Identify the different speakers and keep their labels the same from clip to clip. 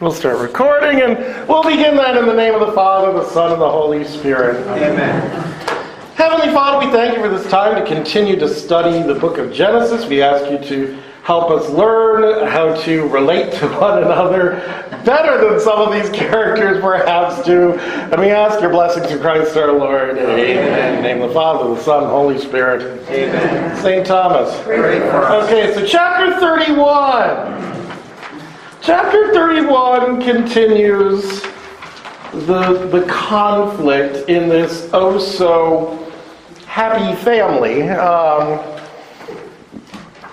Speaker 1: We'll start recording, and we'll begin that in the name of the Father, the Son, and the Holy Spirit.
Speaker 2: Amen.
Speaker 1: Heavenly Father, we thank you for this time to continue to study the book of Genesis. We ask you to help us learn how to relate to one another better than some of these characters perhaps do. And we ask your blessings in Christ our Lord. Amen. In the name of the Father, the Son, and the Holy Spirit.
Speaker 2: Amen.
Speaker 1: St. Thomas.
Speaker 2: Pray for us.
Speaker 1: Okay, so chapter 31. Chapter 31 continues the conflict in this oh-so-happy family.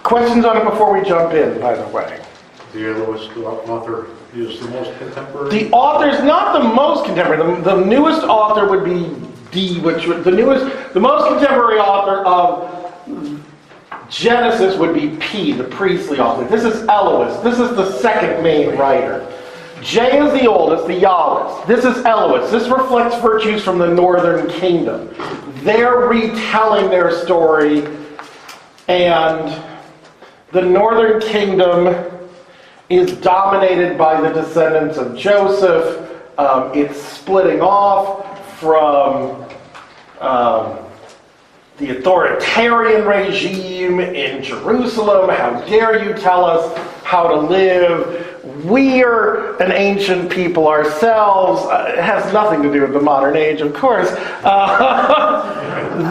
Speaker 1: Questions on it before we jump in, by the way?
Speaker 3: The lowest author is the most contemporary?
Speaker 1: The author's not the most contemporary. The newest author would be D, the most contemporary author of Genesis would be P, the priestly author. This is Elois. This is the second main writer. J is the oldest, the Yahwist. This is Elois. This reflects virtues from the northern kingdom. They're retelling their story, and the northern kingdom is dominated by the descendants of Joseph. It's splitting off from the authoritarian regime in Jerusalem. How dare you tell us how to live? We're an ancient people ourselves. It has nothing to do with the modern age, of course.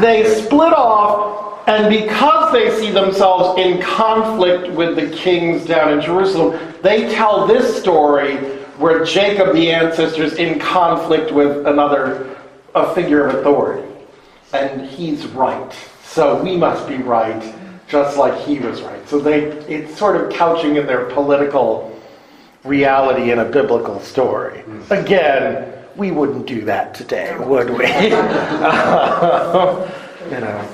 Speaker 1: They split off, and because they see themselves in conflict with the kings down in Jerusalem, they tell this story where Jacob, the ancestor, is in conflict with a figure of authority. And he's right. So we must be right, just like he was right. So it's sort of couching in their political reality in a biblical story. Again, we wouldn't do that today, would we?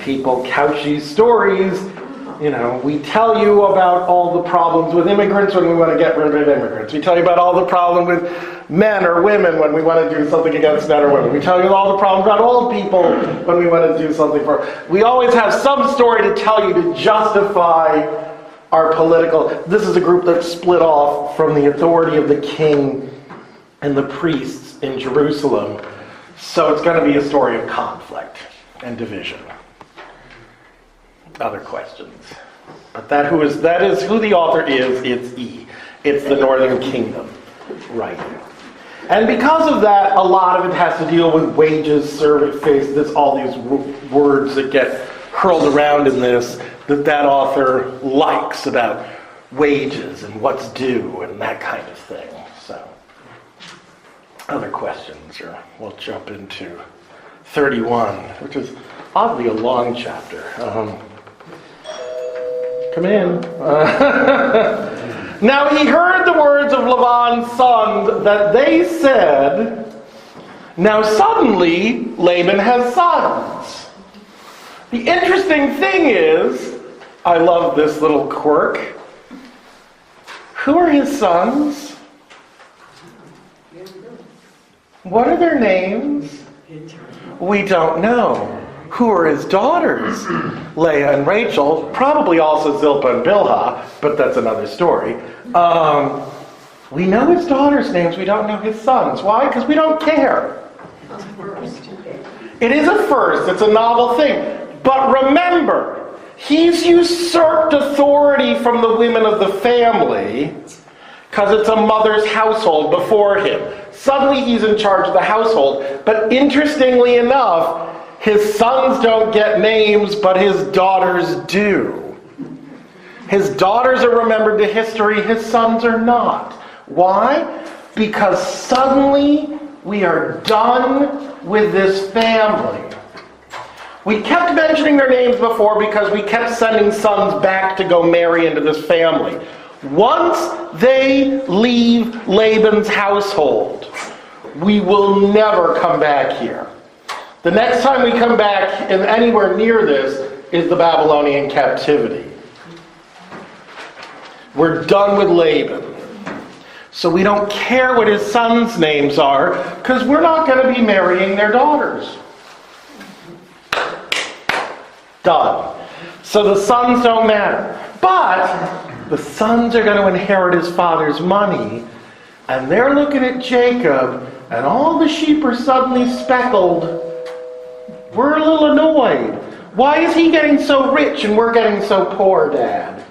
Speaker 1: People couch these stories. We tell you about all the problems with immigrants when we want to get rid of immigrants. We tell you about all the problem with men or women when we want to do something against men or women. We tell you all the problems about old people when we want to do something for. We always have some story to tell you to justify our political. This is a group that's split off from the authority of the king and the priests in Jerusalem. So it's going to be a story of conflict and division. Other questions? But that is who the author is. It's E. It's the northern kingdom writing. And because of that, a lot of it has to deal with wages, servant face, all these words that get hurled around in this that author likes about wages and what's due and that kind of thing. So, other questions, or we'll jump into 31, which is oddly a long chapter. Come in. Now he heard the words of Laban's sons that they said, now suddenly Laban has sons. The interesting thing is, I love this little quirk. Who are his sons? What are their names? We don't know. Who are his daughters? Leah and Rachel, probably also Zilpah and Bilhah, but that's another story. We know his daughters' names, we don't know his sons. Why? Because we don't care. It is a first, it's a novel thing. But remember, he's usurped authority from the women of the family because it's a mother's household before him. Suddenly he's in charge of the household. But interestingly enough, his sons don't get names, but his daughters do. His daughters are remembered to history, his sons are not. Why? Because suddenly we are done with this family. We kept mentioning their names before because we kept sending sons back to go marry into this family. Once they leave Laban's household, we will never come back here. The next time we come back and anywhere near this is the Babylonian captivity. We're done with Laban. So we don't care what his sons' names are because we're not going to be marrying their daughters. Done. So the sons don't matter. But the sons are going to inherit his father's money And they're looking at Jacob, and all the sheep are suddenly speckled. We're a little annoyed. Why is he getting so rich and we're getting so poor, Dad?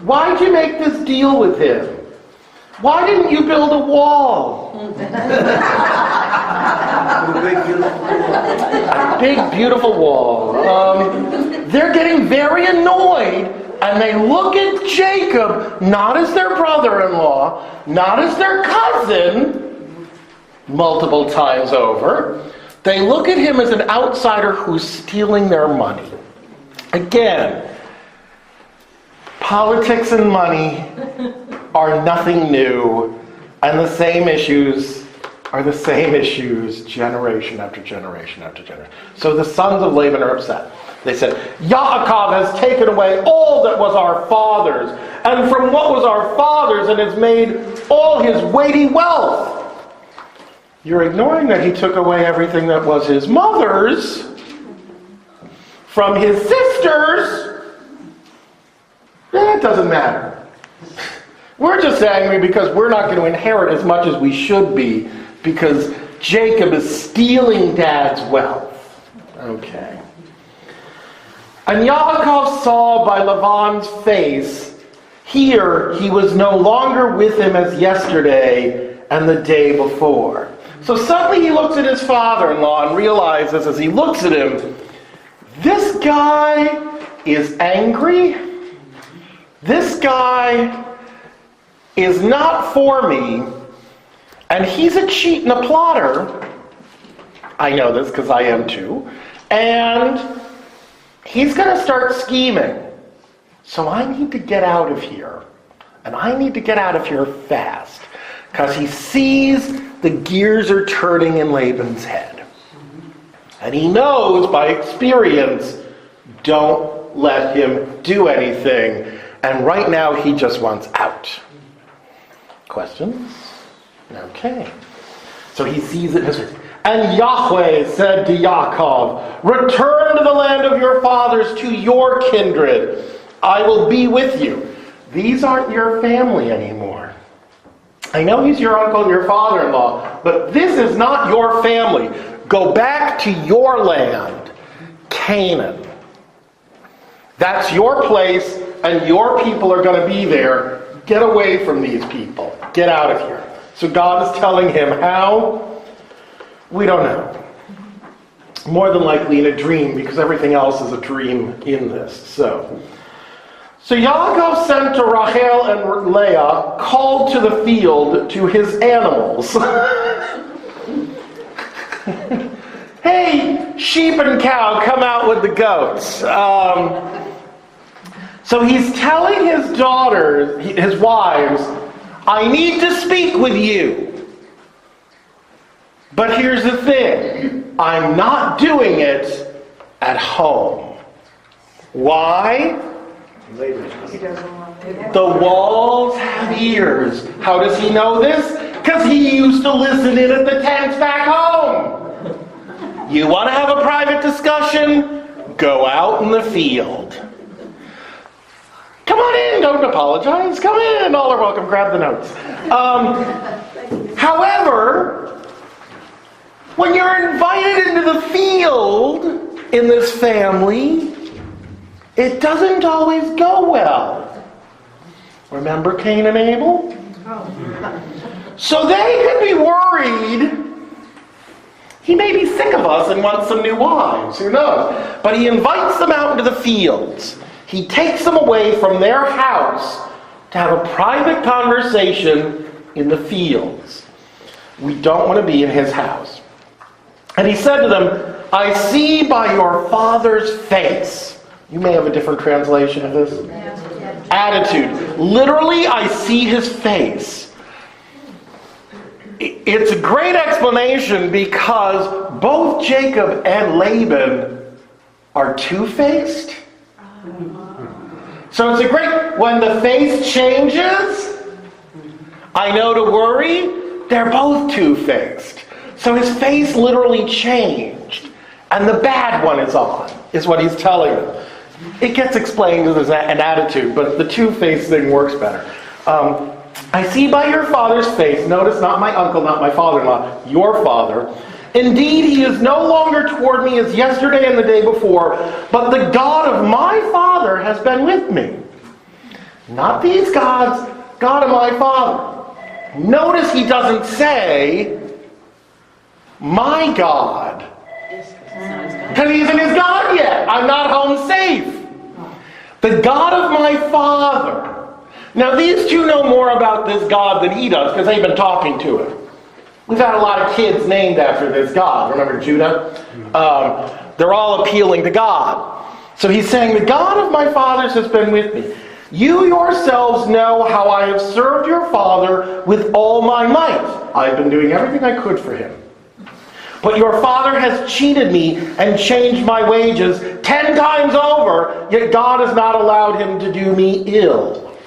Speaker 1: Why'd you make this deal with him? Why didn't you build a wall? A big, beautiful wall. They're getting very annoyed, and they look at Jacob, not as their brother-in-law, not as their cousin, multiple times over. They look at him as an outsider who's stealing their money. Again, politics and money are nothing new, and the same issues are the same issues generation after generation after generation. So the sons of Laban are upset. They said, Yaakov has taken away all that was our father's, and from what was our father's, and has made all his weighty wealth. You're ignoring that he took away everything that was his mother's, from his sisters. It doesn't matter. We're just angry because we're not going to inherit as much as we should be, because Jacob is stealing Dad's wealth. Okay. And Yaakov saw by Laban's face, here he was no longer with him as yesterday and the day before. So suddenly he looks at his father-in-law and realizes as he looks at him, this guy is angry. This guy is not for me. And he's a cheat and a plotter. I know this because I am too. And he's going to start scheming. So I need to get out of here. And I need to get out of here fast. Because he sees the gears are turning in Laban's head. And he knows by experience, don't let him do anything. And right now he just wants out. Questions? Okay. So he sees it. And Yahweh said to Yaakov, return to the land of your fathers, to your kindred. I will be with you. These aren't your family anymore. I know he's your uncle and your father-in-law, but this is not your family. Go back to your land, Canaan. That's your place, and your people are going to be there. Get away from these people. Get out of here. So God is telling him how? We don't know. More than likely in a dream, because everything else is a dream in this. So Yaakov sent to Rachel and Leah, called to the field to his animals. Hey, sheep and cow, come out with the goats. So he's telling his daughters, his wives, I need to speak with you. But here's the thing. I'm not doing it at home. Why? The walls have ears. How does he know this? Because he used to listen in at the tents back home. You want to have a private discussion? Go out in the field. Come on in, don't apologize. Come in, all are welcome. Grab the notes. However, when you're invited into the field in this family, it doesn't always go well. Remember Cain and Abel? So they could be worried. He may be sick of us and wants some new wives. Who knows? But he invites them out into the fields. He takes them away from their house to have a private conversation in the fields. We don't want to be in his house. And he said to them, I see by your father's face. You may have a different translation of this. Attitude. Literally, I see his face. It's a great explanation because both Jacob and Laban are two-faced. So it's a great, when the face changes, I know to worry, they're both two-faced. So his face literally changed. And the bad one is on, is what he's telling them. It gets explained as an attitude, but the two-faced thing works better. I see by your father's face, notice not my uncle, not my father-in-law, your father. Indeed, he is no longer toward me as yesterday and the day before, but the God of my father has been with me. Not these gods, God of my father. Notice he doesn't say, my God. Because he isn't his God yet. I'm not home safe. The God of my father. Now these two know more about this God than he does because they've been talking to him. We've had a lot of kids named after this God. Remember Judah? They're all appealing to God. So he's saying, the God of my fathers has been with me. You yourselves know how I have served your father with all my might. I've been doing everything I could for him. But your father has cheated me and changed my wages 10 times over, yet God has not allowed him to do me ill.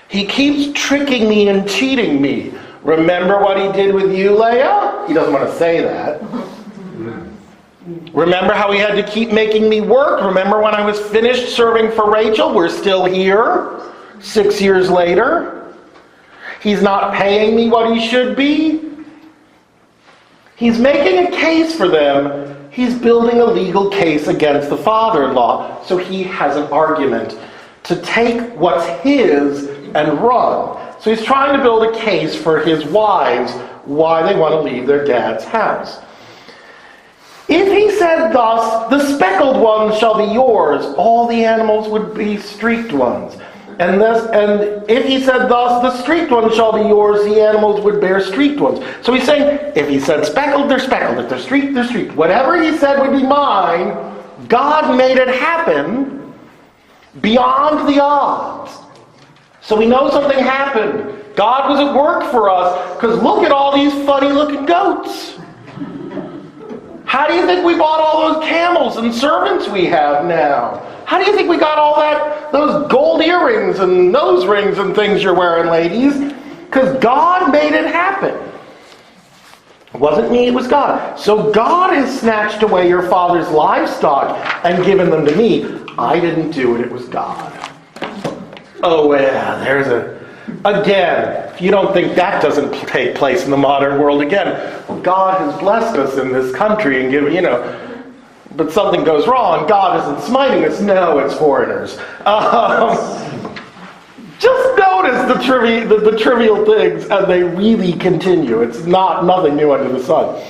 Speaker 1: He keeps tricking me and cheating me. Remember what he did with you, Leah? He doesn't want to say that. Remember how he had to keep making me work? Remember when I was finished serving for Rachel? We're still here 6 years later. He's not paying me what he should be. He's making a case for them. He's building a legal case against the father-in-law. So he has an argument to take what's his and run. So he's trying to build a case for his wives why they want to leave their dad's house. If he said thus, the speckled ones shall be yours, all the animals would be streaked ones. And if he said thus, the streaked ones shall be yours, the animals would bear streaked ones. So he's saying, if he said speckled, they're speckled. If they're streaked, they're streaked. Whatever he said would be mine, God made it happen beyond the odds. So we know something happened. God was at work for us, because look at all these funny-looking goats. How do you think we bought all those camels and servants we have now? How do you think we got all those gold earrings and nose rings and things you're wearing, ladies? Because God made it happen. It wasn't me, it was God. So God has snatched away your father's livestock and given them to me. I didn't do it, it was God. Oh yeah, again, if you don't think that doesn't take place in the modern world again, God has blessed us in this country and but something goes wrong, God isn't smiting us. No, it's foreigners. Just notice the trivial things, and they really continue. It's nothing new under the sun.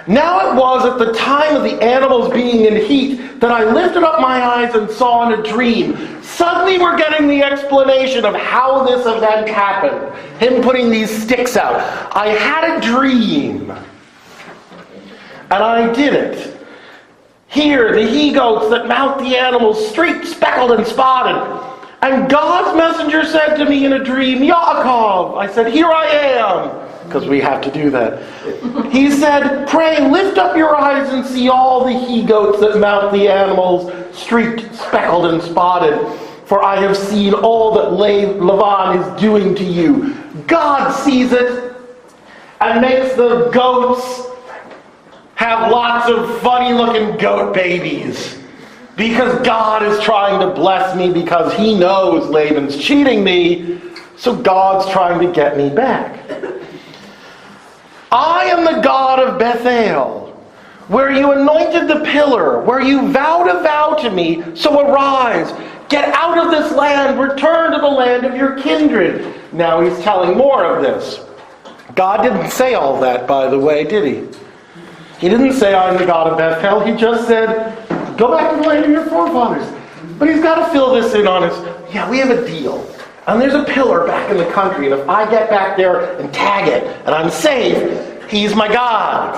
Speaker 1: Now it was at the time of the animals being in heat that I lifted up my eyes and saw in a dream. Suddenly we're getting the explanation of how this event happened. Him putting these sticks out. I had a dream. And I did it. Here, the he-goats that mount the animals, streaked, speckled, and spotted. And God's messenger said to me in a dream, Yaakov. I said, here I am. Because we have to do that. He said, pray, lift up your eyes and see all the he-goats that mount the animals, streaked, speckled, and spotted. For I have seen all that Laban is doing to you. God sees it and makes the goats have lots of funny-looking goat babies. Because God is trying to bless me because he knows Laban's cheating me. So God's trying to get me back. I am the God of Bethel, where you anointed the pillar, where you vowed a vow to me. So arise, get out of this land, return to the land of your kindred. Now he's telling more of this. God didn't say all that, by the way, did he? He didn't say, I'm the God of Bethel. He just said, go back to the land of your forefathers. But he's got to fill this in on his, we have a deal. And there's a pillar back in the country, and if I get back there and tag it, and I'm safe, he's my God.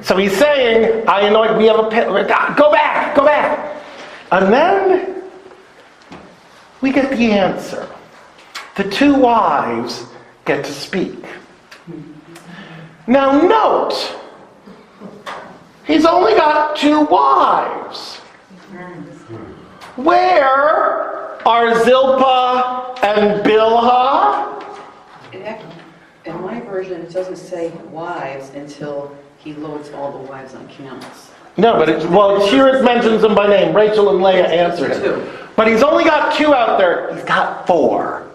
Speaker 1: So he's saying, I anoint, we have a pillar, go back. And then we get the answer. The two wives get to speak. Now note, he's only got two wives. Where are Zilpah and Bilhah?
Speaker 2: In my version, it doesn't say wives until he loads all the wives on camels.
Speaker 1: No, but here it mentions them by name. Rachel and Leah answered him. But he's only got two out there. He's got four.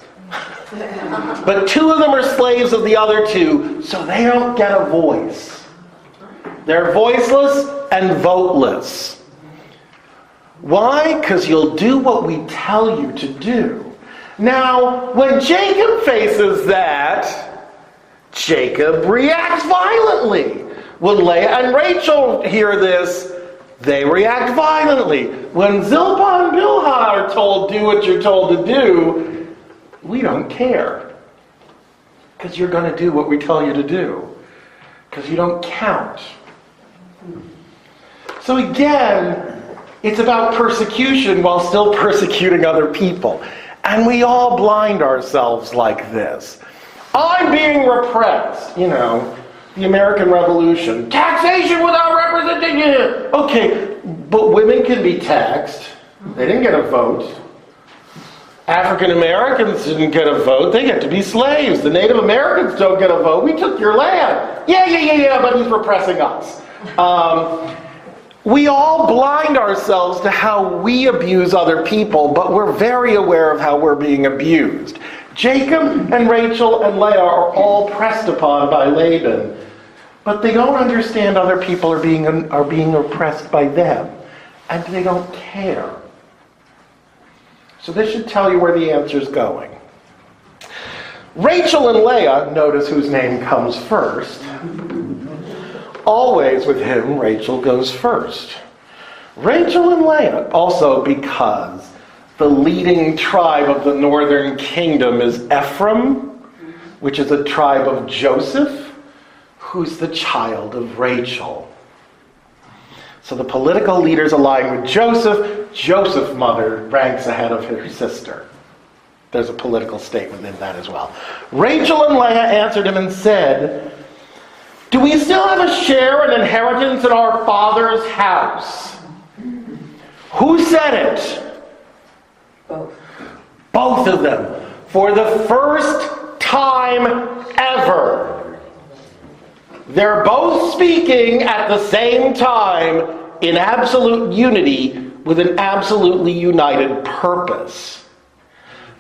Speaker 1: But two of them are slaves of the other two, so they don't get a voice. They're voiceless and voteless. Why? Because you'll do what we tell you to do. Now, when Jacob faces that, Jacob reacts violently. When Leah and Rachel hear this, they react violently. When Zilpah and Bilhah are told, do what you're told to do, we don't care. Because you're going to do what we tell you to do. Because you don't count. So again, it's about persecution while still persecuting other people. And we all blind ourselves like this. I'm being repressed, the American Revolution. Taxation without representation. Okay, but women can be taxed. They didn't get a vote. African Americans didn't get a vote. They get to be slaves. The Native Americans don't get a vote. We took your land. Yeah, but he's repressing us. We all blind ourselves to how we abuse other people, but we're very aware of how we're being abused. Jacob and Rachel and Leah are all pressed upon by Laban, but they don't understand other people are being oppressed by them, and they don't care. So this should tell you where the answer's going. Rachel and Leah, notice whose name comes first. Always with him, Rachel goes first. Rachel and Leah, also because the leading tribe of the northern kingdom is Ephraim, which is a tribe of Joseph, who's the child of Rachel. So the political leaders align with Joseph. Joseph's mother ranks ahead of her sister. There's a political statement in that as well. Rachel and Leah answered him and said, do we still have a share and inheritance in our father's house? Who said it?
Speaker 2: Both.
Speaker 1: Both of them. For the first time ever. They're both speaking at the same time in absolute unity with an absolutely united purpose.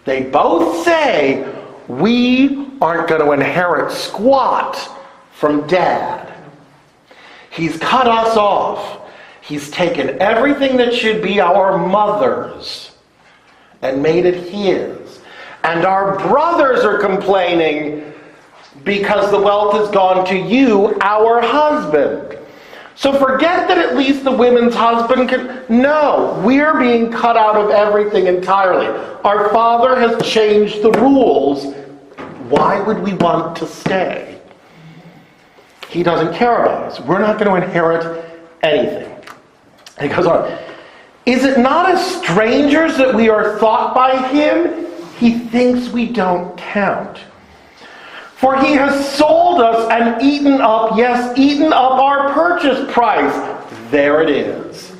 Speaker 1: They both say, we aren't going to inherit squat from Dad. He's cut us off. He's taken everything that should be our mother's and made it his. And our brothers are complaining because the wealth has gone to you, our husband. So forget that at least the women's husband can... No, we're being cut out of everything entirely. Our father has changed the rules. Why would we want to stay? He doesn't care about us. We're not going to inherit anything. And he goes on. Is it not as strangers that we are thought by him? He thinks we don't count. For he has sold us and eaten up our purchase price. There it is.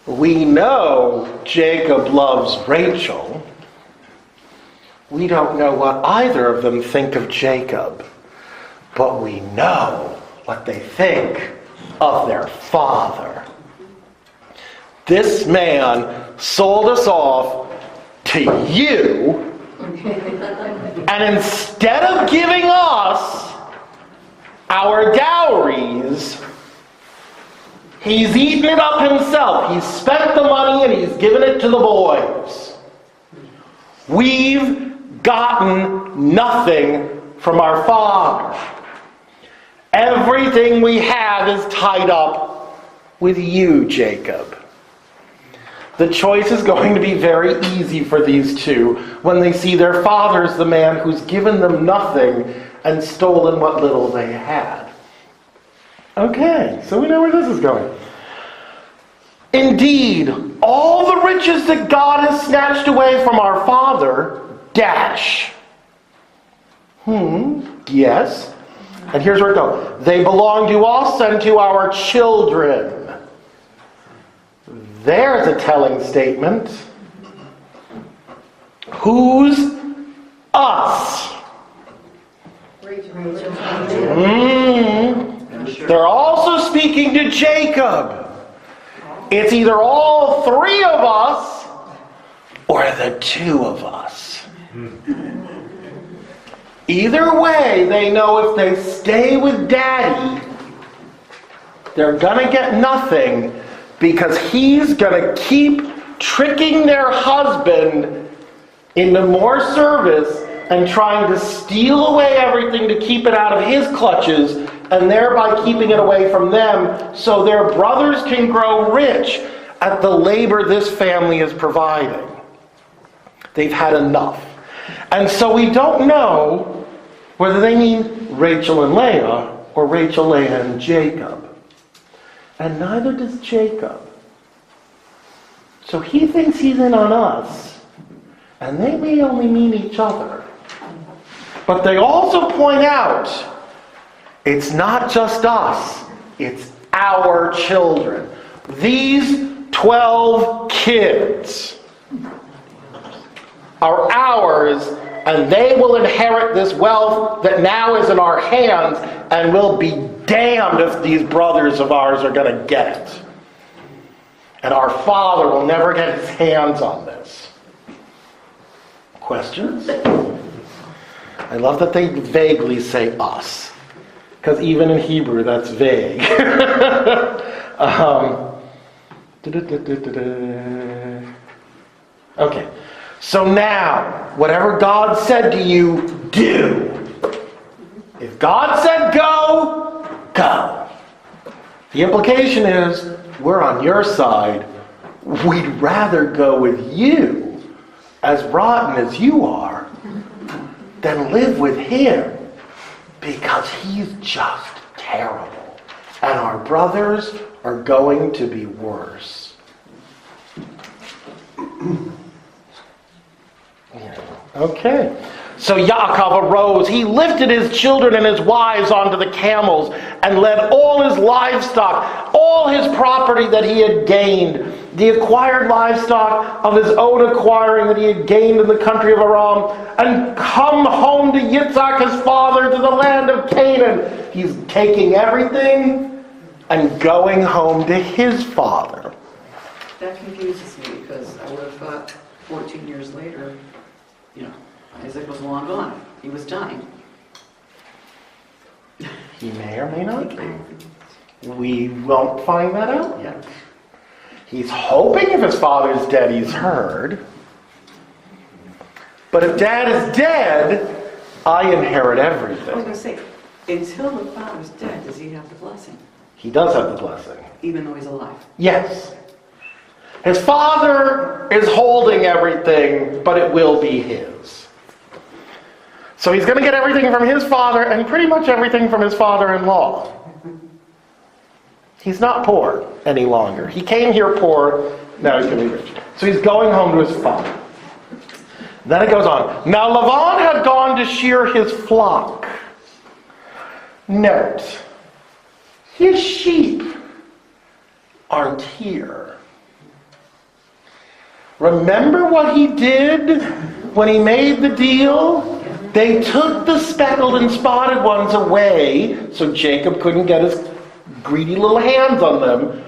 Speaker 1: We know Jacob loves Rachel. We don't know what either of them think of Jacob. But we know what they think of their father. This man sold us off to you, and instead of giving us our dowries, he's eaten it up himself. He's spent the money and he's given it to the boys. We've gotten nothing from our father. Everything we have is tied up with you, Jacob. The choice is going to be very easy for these two when they see their father's the man who's given them nothing and stolen what little they had. Okay, so we know where this is going. Indeed, all the riches that God has snatched away from our father, dash. Yes. And here's where it goes. They belong to us and to our children. There's a telling statement. Who's us? They're also speaking to Jacob. It's either all three of us or the two of us. Either way, they know if they stay with Daddy, they're gonna get nothing, because he's gonna keep tricking their husband into more service and trying to steal away everything to keep it out of his clutches, and thereby keeping it away from them, so their brothers can grow rich at the labor this family is providing. They've had enough. And so we don't know whether they mean Rachel and Leah or Rachel, Leah, and Jacob. And neither does Jacob. So he thinks he's in on us, and they may only mean each other. But they also point out, it's not just us, it's our children. These 12 kids are ours, and they will inherit this wealth that now is in our hands, and we'll be damned if these brothers of ours are going to get it. And our father will never get his hands on this. Questions? I love that they vaguely say us, because even in Hebrew that's vague. Okay, so now, whatever God said to you, do. If God said go, go. The implication is, we're on your side. We'd rather go with you, as rotten as you are, than live with him, because he's just terrible. And our brothers are going to be worse. Okay. So Yaakov arose. He lifted his children and his wives onto the camels and led all his livestock, all his property that he had gained, the acquired livestock of his own acquiring that he had gained in the country of Aram, and come home to Yitzhak his father, to the land of Canaan. He's taking everything and going home to his father.
Speaker 2: That confuses me, because I would have thought 14 years later, Isaac was long gone. He was dying.
Speaker 1: He may or may not be. We won't find that out yet. He's hoping if his father's dead, he's heard. But if Dad is dead, I inherit
Speaker 2: I was
Speaker 1: everything.
Speaker 2: going to say, until the father's dead, does he have the blessing?
Speaker 1: He does have the blessing.
Speaker 2: Even though he's alive?
Speaker 1: Yes. His father is holding everything, but it will be his. So he's going to get everything from his father and pretty much everything from his father-in-law. He's not poor any longer. He came here poor, now he's going to be rich. So he's going home to his father. Then it goes on. Now Laban had gone to shear his flock. Note, his sheep aren't here. Remember what he did when he made the deal? They took the speckled and spotted ones away so Jacob couldn't get his greedy little hands on them.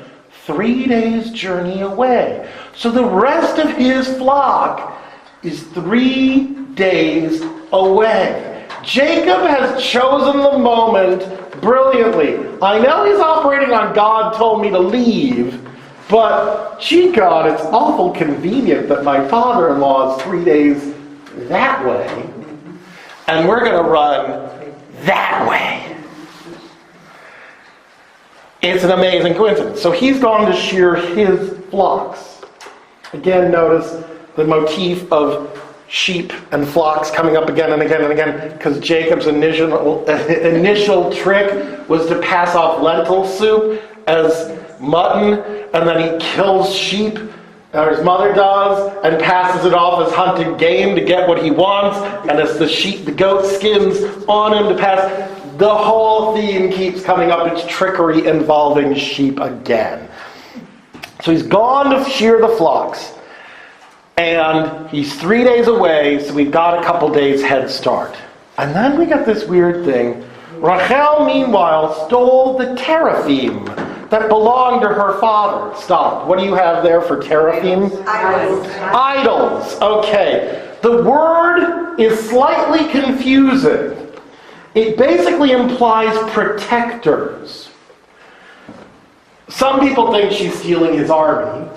Speaker 1: 3 days' journey away. So the rest of his flock is 3 days away. Jacob has chosen the moment brilliantly. I know he's operating on God told me to leave, but gee God, it's awful convenient that my father-in-law is 3 days that way, and we're going to run that way. It's an amazing coincidence. So he's gone to shear his flocks. Again, notice the motif of sheep and flocks coming up again and again and again, because Jacob's initial trick was to pass off lentil soup as mutton, and then he kills sheep, or his mother does, and passes it off as hunted game to get what he wants, and it's the goat skins on him to pass. The whole theme keeps coming up. It's trickery involving sheep again. So he's gone to shear the flocks, and he's 3 days away, so we've got a couple days head start. And then we got this weird thing. Rachel, meanwhile, stole the teraphim that belonged to her father. Stop. What do you have there for teraphim?
Speaker 4: Idols.
Speaker 1: Idols. Okay. The word is slightly confusing. It basically implies protectors. Some people think she's stealing his army,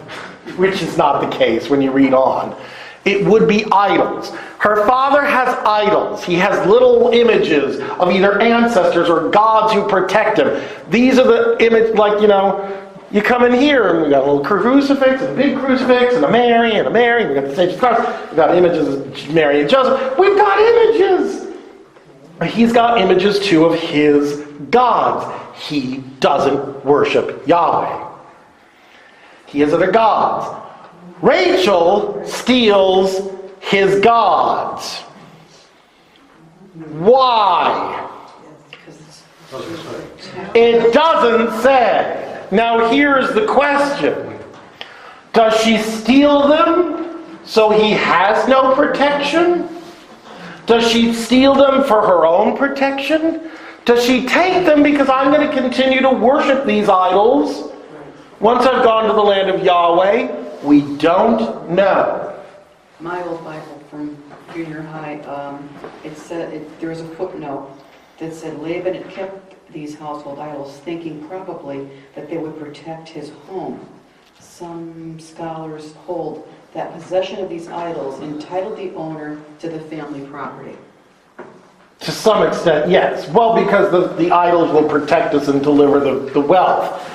Speaker 1: which is not the case when you read on. It would be idols. Her father has idols. He has little images of either ancestors or gods who protect him. These are the image, like, you come in here and we got a little crucifix and a big crucifix and a Mary and a Mary. We got the Saint's Cross. We've got images of Mary and Joseph. We've got images. He's got images too of his gods. He doesn't worship Yahweh. He has other gods. Rachel steals his gods. Why? It doesn't say. Now here's the question. Does she steal them so he has no protection? Does she steal them for her own protection? Does she take them because I'm going to continue to worship these idols once I've gone to the land of Yahweh? We don't know.
Speaker 2: My old Bible from junior high, it said, there was a footnote that said Laban had kept these household idols thinking probably that they would protect his home. Some scholars hold that possession of these idols entitled the owner to the family property.
Speaker 1: To some extent, yes. Well, because the idols will protect us and deliver the wealth.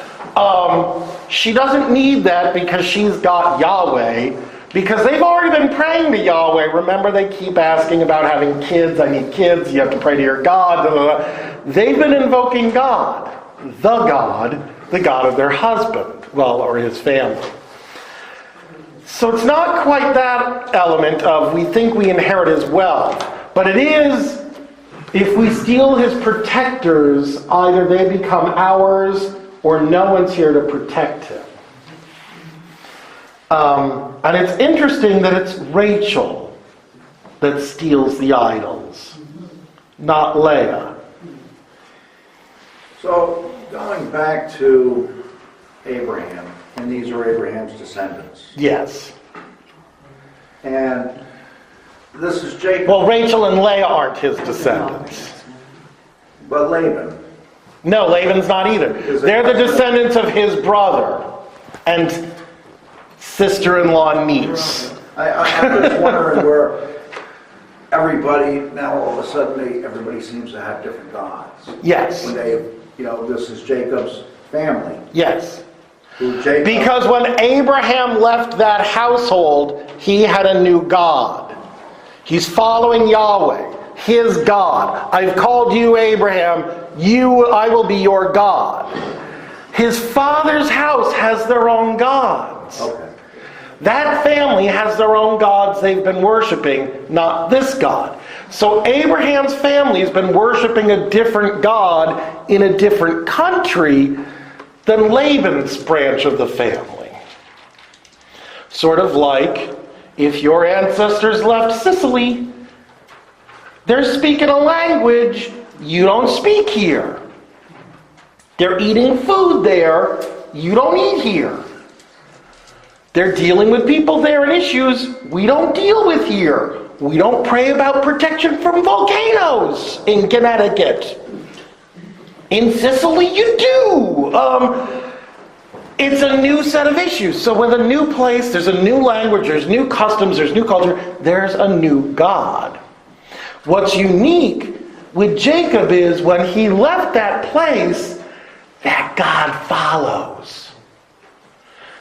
Speaker 1: She doesn't need that because she's got Yahweh, because they've already been praying to Yahweh. Remember, they keep asking about having kids. I need kids. You have to pray to your God. Blah, blah, blah. They've been invoking God, the God of their husband, or his family. So it's not quite that element of we think we inherit his wealth, but it is, if we steal his protectors, either they become ours or no one's here to protect him. And it's interesting that it's Rachel that steals the idols, not Leah.
Speaker 4: So, going back to Abraham, and these are Abraham's descendants.
Speaker 1: Yes.
Speaker 4: And this is Jacob.
Speaker 1: Well, Rachel and Leah aren't his descendants.
Speaker 4: But Laban.
Speaker 1: No, Laban's not either. They're the descendants of his brother and sister-in-law niece.
Speaker 4: I'm just wondering where everybody, now all of a sudden, everybody seems to have different gods.
Speaker 1: Yes.
Speaker 4: When they, this is Jacob's family.
Speaker 1: Yes.
Speaker 4: Jacob,
Speaker 1: Because when Abraham left that household, he had a new God. He's following Yahweh, his God. I've called you Abraham, I will be your God. His father's house has their own gods.
Speaker 4: Okay.
Speaker 1: That family has their own gods they've been worshiping, not this God. So Abraham's family has been worshiping a different God in a different country than Laban's branch of the family. Sort of like if your ancestors left Sicily, they're speaking a language you don't speak here. They're eating food there you don't eat here. They're dealing with people there and issues we don't deal with here. We don't pray about protection from volcanoes in Connecticut. In Sicily, you do. It's a new set of issues. So with a new place, there's a new language, there's new customs, there's new culture, there's a new God. What's unique with Jacob is when he left that place, that God follows.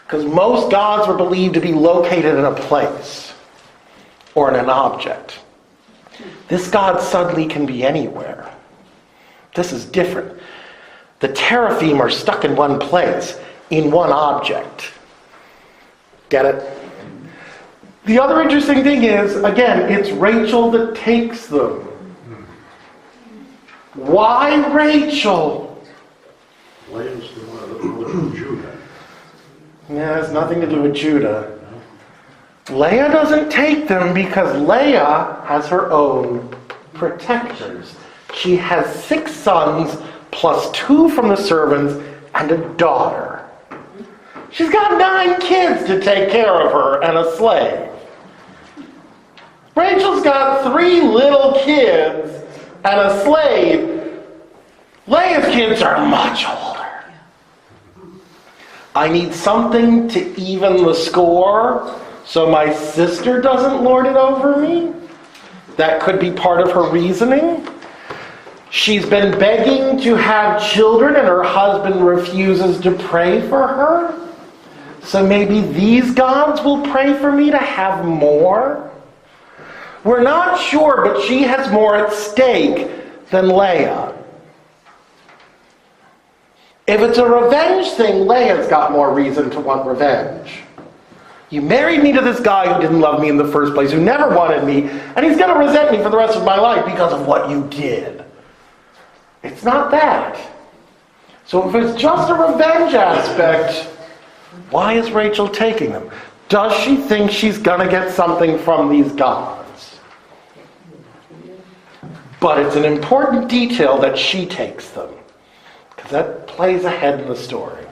Speaker 1: Because most gods were believed to be located in a place or in an object. This God suddenly can be anywhere. This is different. The teraphim are stuck in one place, in one object. Get it? The other interesting thing is, again, it's Rachel that takes them. Why Rachel?
Speaker 3: Leah's the mother of Judah.
Speaker 1: Yeah, it has nothing to do with Judah. Leah doesn't take them because Leah has her own protectors. She has 6 sons plus 2 from the servants and a daughter. She's got 9 kids to take care of her and a slave. Rachel's got 3 little kids and a slave. Leah's kids are much older. I need something to even the score so my sister doesn't lord it over me. That could be part of her reasoning. She's been begging to have children and her husband refuses to pray for her. So maybe these gods will pray for me to have more? We're not sure, but she has more at stake than Leah. If it's a revenge thing, Leah's got more reason to want revenge. You married me to this guy who didn't love me in the first place, who never wanted me, and he's going to resent me for the rest of my life because of what you did. It's not that. So if it's just a revenge aspect, why is Rachel taking them? Does she think she's going to get something from these gods? But it's an important detail that she takes them, because that plays ahead in the story.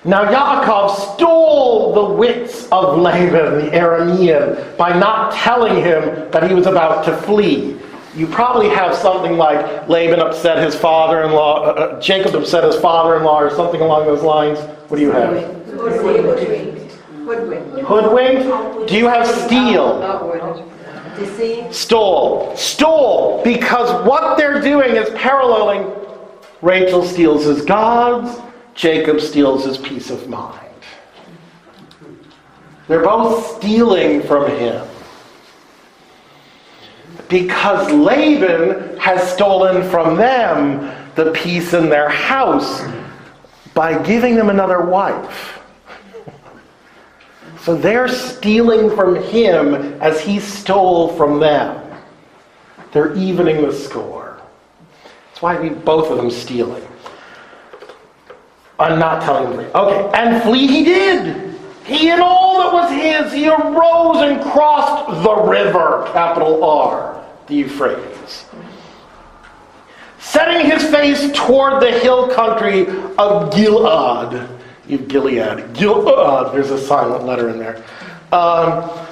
Speaker 1: Now Yaakov stole the wits of Laban, the Aramean, by not telling him that he was about to flee. You probably have something like Laban upset his father-in-law, Jacob upset his father-in-law, or something along those lines. What do you have? Hoodwinked. Do you have steal?
Speaker 5: Deceive.
Speaker 1: Stole. Because what they're doing is paralleling. Rachel steals his gods. Jacob steals his peace of mind. They're both stealing from him. Because Laban has stolen from them the peace in their house by giving them another wife. So they're stealing from him as he stole from them. They're evening the score. That's why both of them stealing. I'm not telling you. Okay, and flee he did. He and all that was his, he arose and crossed the river, capital R, the Euphrates, setting his face toward the hill country of Gilead. Gilead, there's a silent letter in there.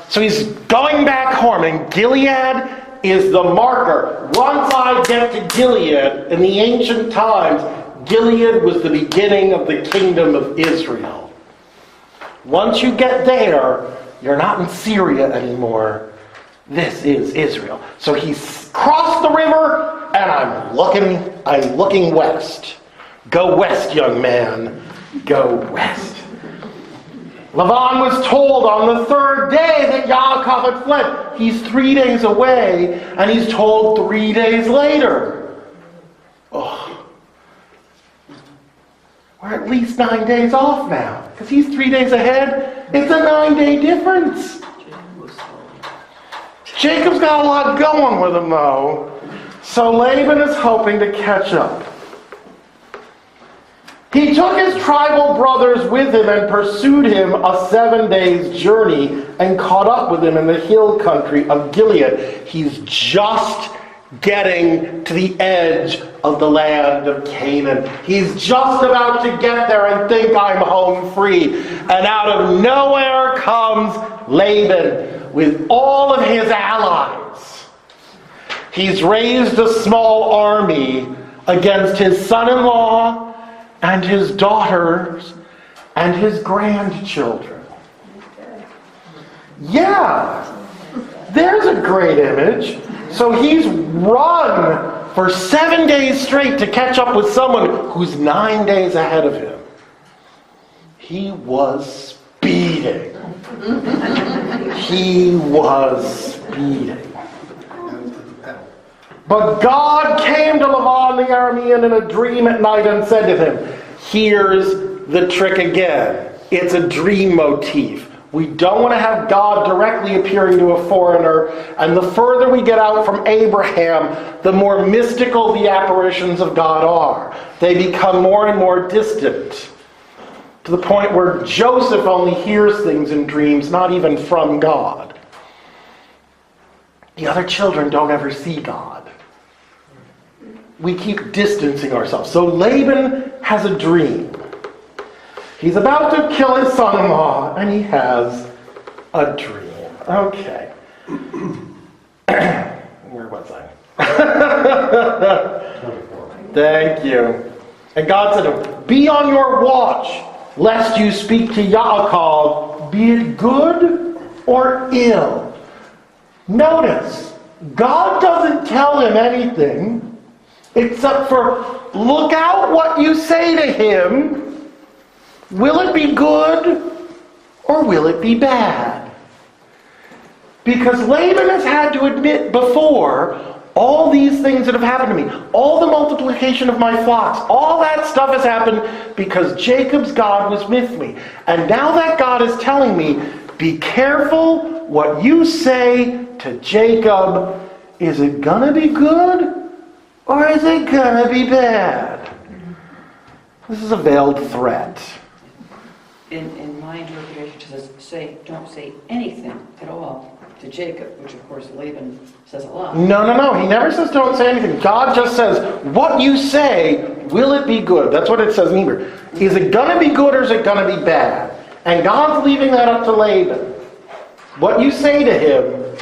Speaker 1: So he's going back home, and Gilead is the marker. Once I get to Gilead, in the ancient times, Gilead was the beginning of the kingdom of Israel. Once you get there, you're not in Syria anymore. This is Israel. So he's crossed the river, and I'm looking west. Go west, young man. Go west. Laban was told on the 3rd day that Yaakov had fled. He's 3 days away, and he's told 3 days later. Oh. We're at least 9 days off now, because he's 3 days ahead. It's a 9-day difference. Jacob's got a lot going with him, though. So Laban is hoping to catch up. He took his tribal brothers with him and pursued him a 7 days journey and caught up with him in the hill country of Gilead. He's just getting to the edge of the land of Canaan. He's just about to get there and think, I'm home free. And out of nowhere comes Laban with all of his allies. He's raised a small army against his son-in-law and his daughters and his grandchildren. Yeah, there's a great image. So he's run for 7 days straight to catch up with someone who's 9 days ahead of him. He was speeding. He was speeding. But God came to Laban the Aramean in a dream at night and said to him, here's the trick again. It's a dream motif. We don't want to have God directly appearing to a foreigner, and the further we get out from Abraham, the more mystical the apparitions of God are. They become more and more distant, to the point where Joseph only hears things in dreams, not even from God. The other children don't ever see God. We keep distancing ourselves. So Laban has a dream. He's about to kill his son-in-law, and he has a dream. Okay. Where was I?
Speaker 3: 24.
Speaker 1: Thank you. And God said to him, be on your watch, lest you speak to Yaakov, be it good or ill. Notice, God doesn't tell him anything except for, look out what you say to him. Will it be good or will it be bad? Because Laban has had to admit before, all these things that have happened to me, all the multiplication of my flocks, all that stuff has happened because Jacob's God was with me. And now that God is telling me, be careful what you say to Jacob. Is it gonna be good or is it gonna be bad? This is a veiled threat.
Speaker 2: In my interpretation, it says, don't say anything at all to Jacob, which of course Laban says a lot.
Speaker 1: No. He never says don't say anything. God just says, what you say, will it be good? That's what it says in Hebrew. Is it going to be good or is it going to be bad? And God's leaving that up to Laban. What you say to him,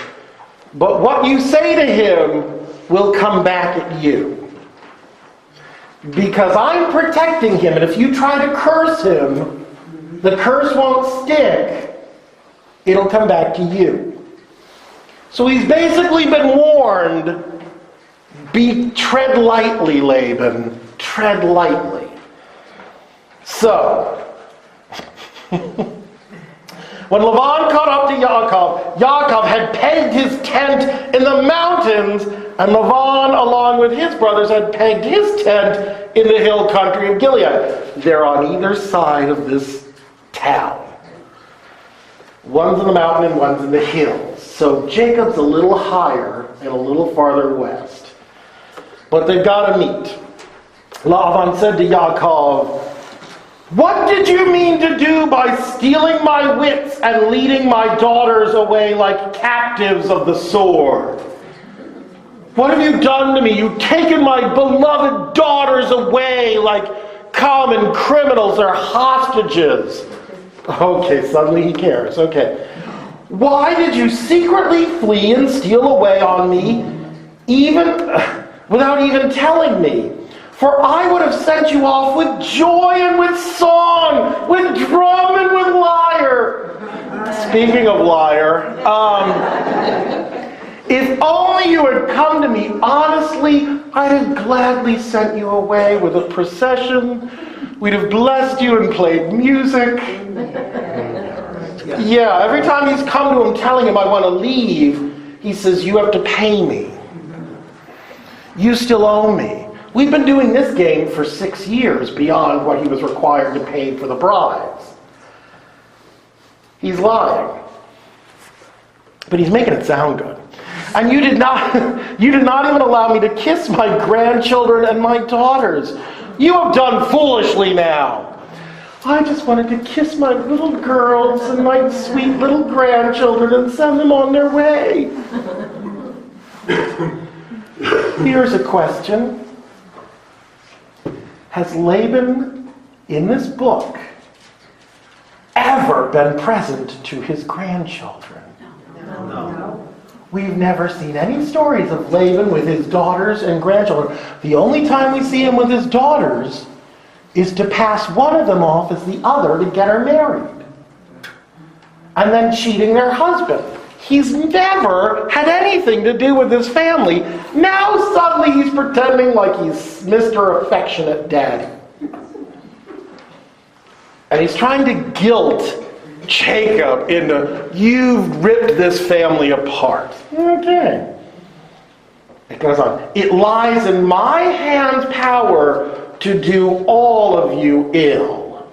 Speaker 1: but what you say to him will come back at you. Because I'm protecting him, and if you try to curse him, the curse won't stick. It'll come back to you. So he's basically been warned, tread lightly, Laban, tread lightly. So, when Laban caught up to Yaakov had pegged his tent in the mountains, and Laban, along with his brothers, had pegged his tent in the hill country of Gilead. They're on either side of this town. One's in the mountain and one's in the hills. So Jacob's a little higher and a little farther west. But they've got to meet. Laban said to Yaakov, what did you mean to do by stealing my wits and leading my daughters away like captives of the sword? What have you done to me? You've taken my beloved daughters away like common criminals or hostages. Okay, suddenly he cares. Okay. Why did you secretly flee and steal away on me, without even telling me? For I would have sent you off with joy and with song, with drum and with lyre. Speaking of lyre, if only you had come to me honestly, I'd have gladly sent you away with a procession. We'd have blessed you and played music. Yeah, every time he's come to him telling him I want to leave, he says, you have to pay me. You still owe me. We've been doing this game for 6 years beyond what he was required to pay for the bribes. He's lying. But he's making it sound good. And you did not even allow me to kiss my grandchildren and my daughters. You have done foolishly now. I just wanted to kiss my little girls and my sweet little grandchildren and send them on their way. Here's a question. Has Laban, in this book, ever been present to his grandchildren?
Speaker 3: No.
Speaker 1: We've never seen any stories of Laban with his daughters and grandchildren. The only time we see him with his daughters is to pass one of them off as the other to get her married. And then cheating their husband. He's never had anything to do with his family. Now suddenly he's pretending like he's Mr. Affectionate Daddy. And he's trying to guilt Jacob into, you've ripped this family apart. Okay. It goes on. It lies in my hand's power to do all of you ill.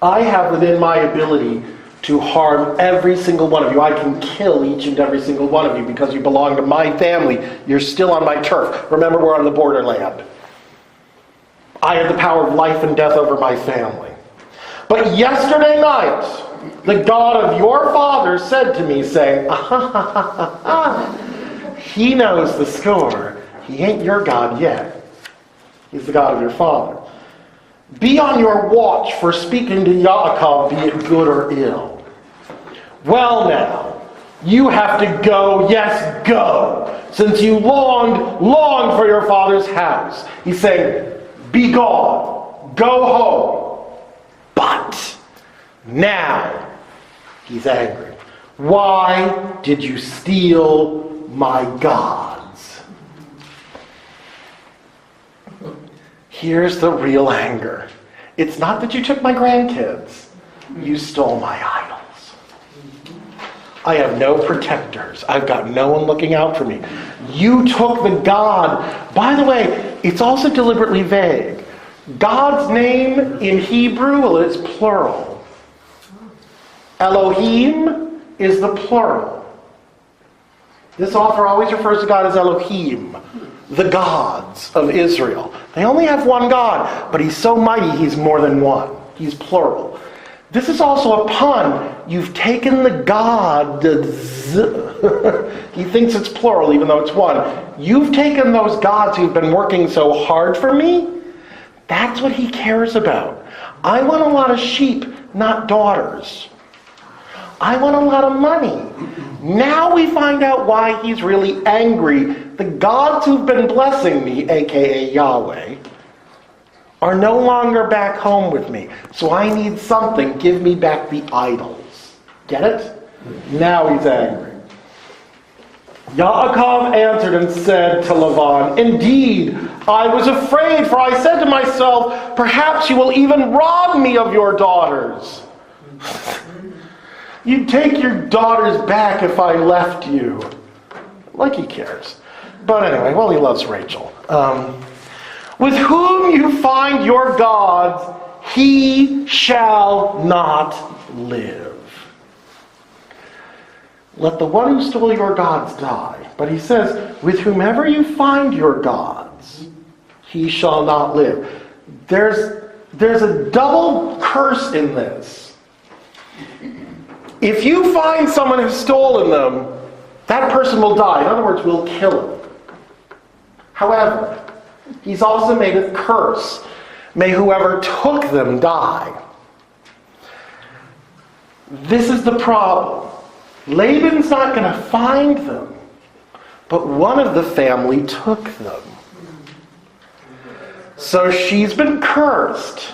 Speaker 1: I have within my ability to harm every single one of you. I can kill each and every single one of you because you belong to my family. You're still on my turf. Remember, we're on the borderland. I have the power of life and death over my family. But yesterday night, the God of your father said to me, saying, he knows the score. He ain't your God yet. He's the God of your father. Be on your watch for speaking to Yaakov, be it good or ill. Well now, You have to go, yes, go, since you longed for your father's house. He's saying, be gone, go home. But now he's angry. Why did you steal my gods? Here's the real anger. It's not that you took my grandkids. You stole my idols. I have no protectors. I've got no one looking out for me. You took the God. By the way, it's also deliberately vague. God's name in Hebrew, well, it's plural. Elohim is the plural. This author always refers to God as Elohim, the gods of Israel. They only have one God, but he's so mighty he's more than one. He's plural. This is also a pun. You've taken the gods. He thinks it's plural even though it's one. You've taken those gods who've been working so hard for me. That's what he cares about. I want a lot of sheep, not daughters. I want a lot of money. Now we find out why he's really angry. The gods who've been blessing me, aka Yahweh, are no longer back home with me. So I need something. Give me back the idols. Get it? Now he's angry. Yaakov answered and said to Laban, indeed, I was afraid, for I said to myself, perhaps you will even rob me of your daughters. You'd take your daughters back if I left you. Like he cares. But anyway, well, he loves Rachel. With whom you find your gods, he shall not live. Let the one who stole your gods die. But he says, with whomever you find your gods, he shall not live. There's a double curse in this. If you find someone who's stolen them, that person will die. In other words, we'll kill him. However, he's also made a curse. May whoever took them die. This is the problem. Laban's not going to find them, but one of the family took them. So she's been cursed,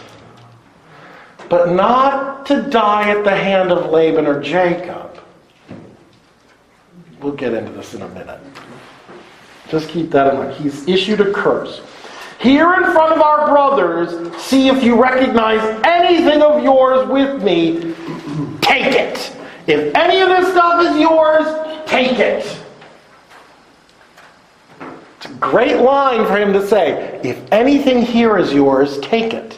Speaker 1: but not to die at the hand of Laban or Jacob. We'll get into this in a minute. Just keep that in mind. He's issued a curse. Here in front of our brothers, see if you recognize anything of yours with me. Take it. If any of this stuff is yours, take it. It's a great line for him to say. If anything here is yours, take it.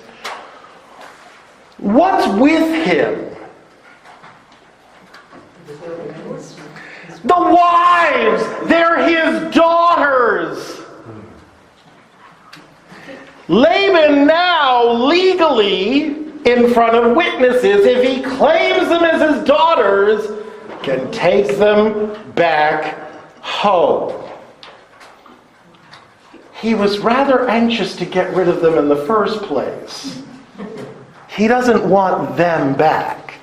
Speaker 1: What's with him? The wives! They're his daughters! Laban now, legally, in front of witnesses, if he claims them as his daughters, can take them back home. He was rather anxious to get rid of them in the first place. He doesn't want them back.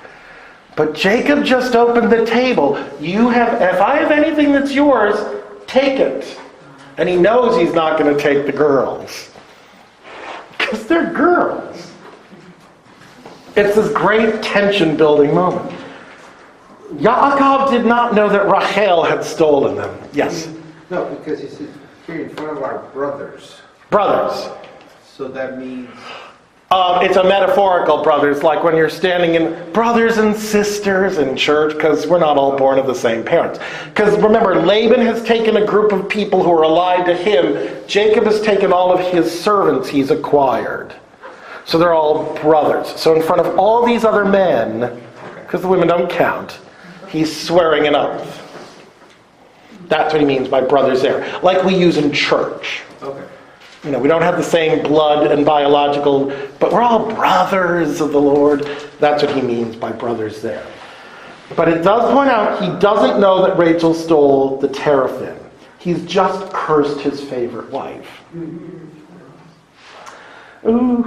Speaker 1: But Jacob just opened the table. If I have anything that's yours, take it. And he knows he's not going to take the girls. Because they're girls. It's this great tension-building moment. Yaakov did not know that Rachel had stolen them. Yes?
Speaker 5: No, because he said, here in front of our brothers.
Speaker 1: Brothers.
Speaker 5: So that means...
Speaker 1: It's a metaphorical brothers, like when you're standing in brothers and sisters in church, because we're not all born of the same parents. Because remember, Laban has taken a group of people who are allied to him. Jacob has taken all of his servants he's acquired. So they're all brothers. So in front of all these other men, because the women don't count, he's swearing an oath. That's what he means by brothers there. Like we use in church.
Speaker 5: Okay.
Speaker 1: You know, we don't have the same blood and biological, but we're all brothers of the Lord. That's what he means by brothers there. But it does point out he doesn't know that Rachel stole the teraphim. He's just cursed his favorite wife. Ooh.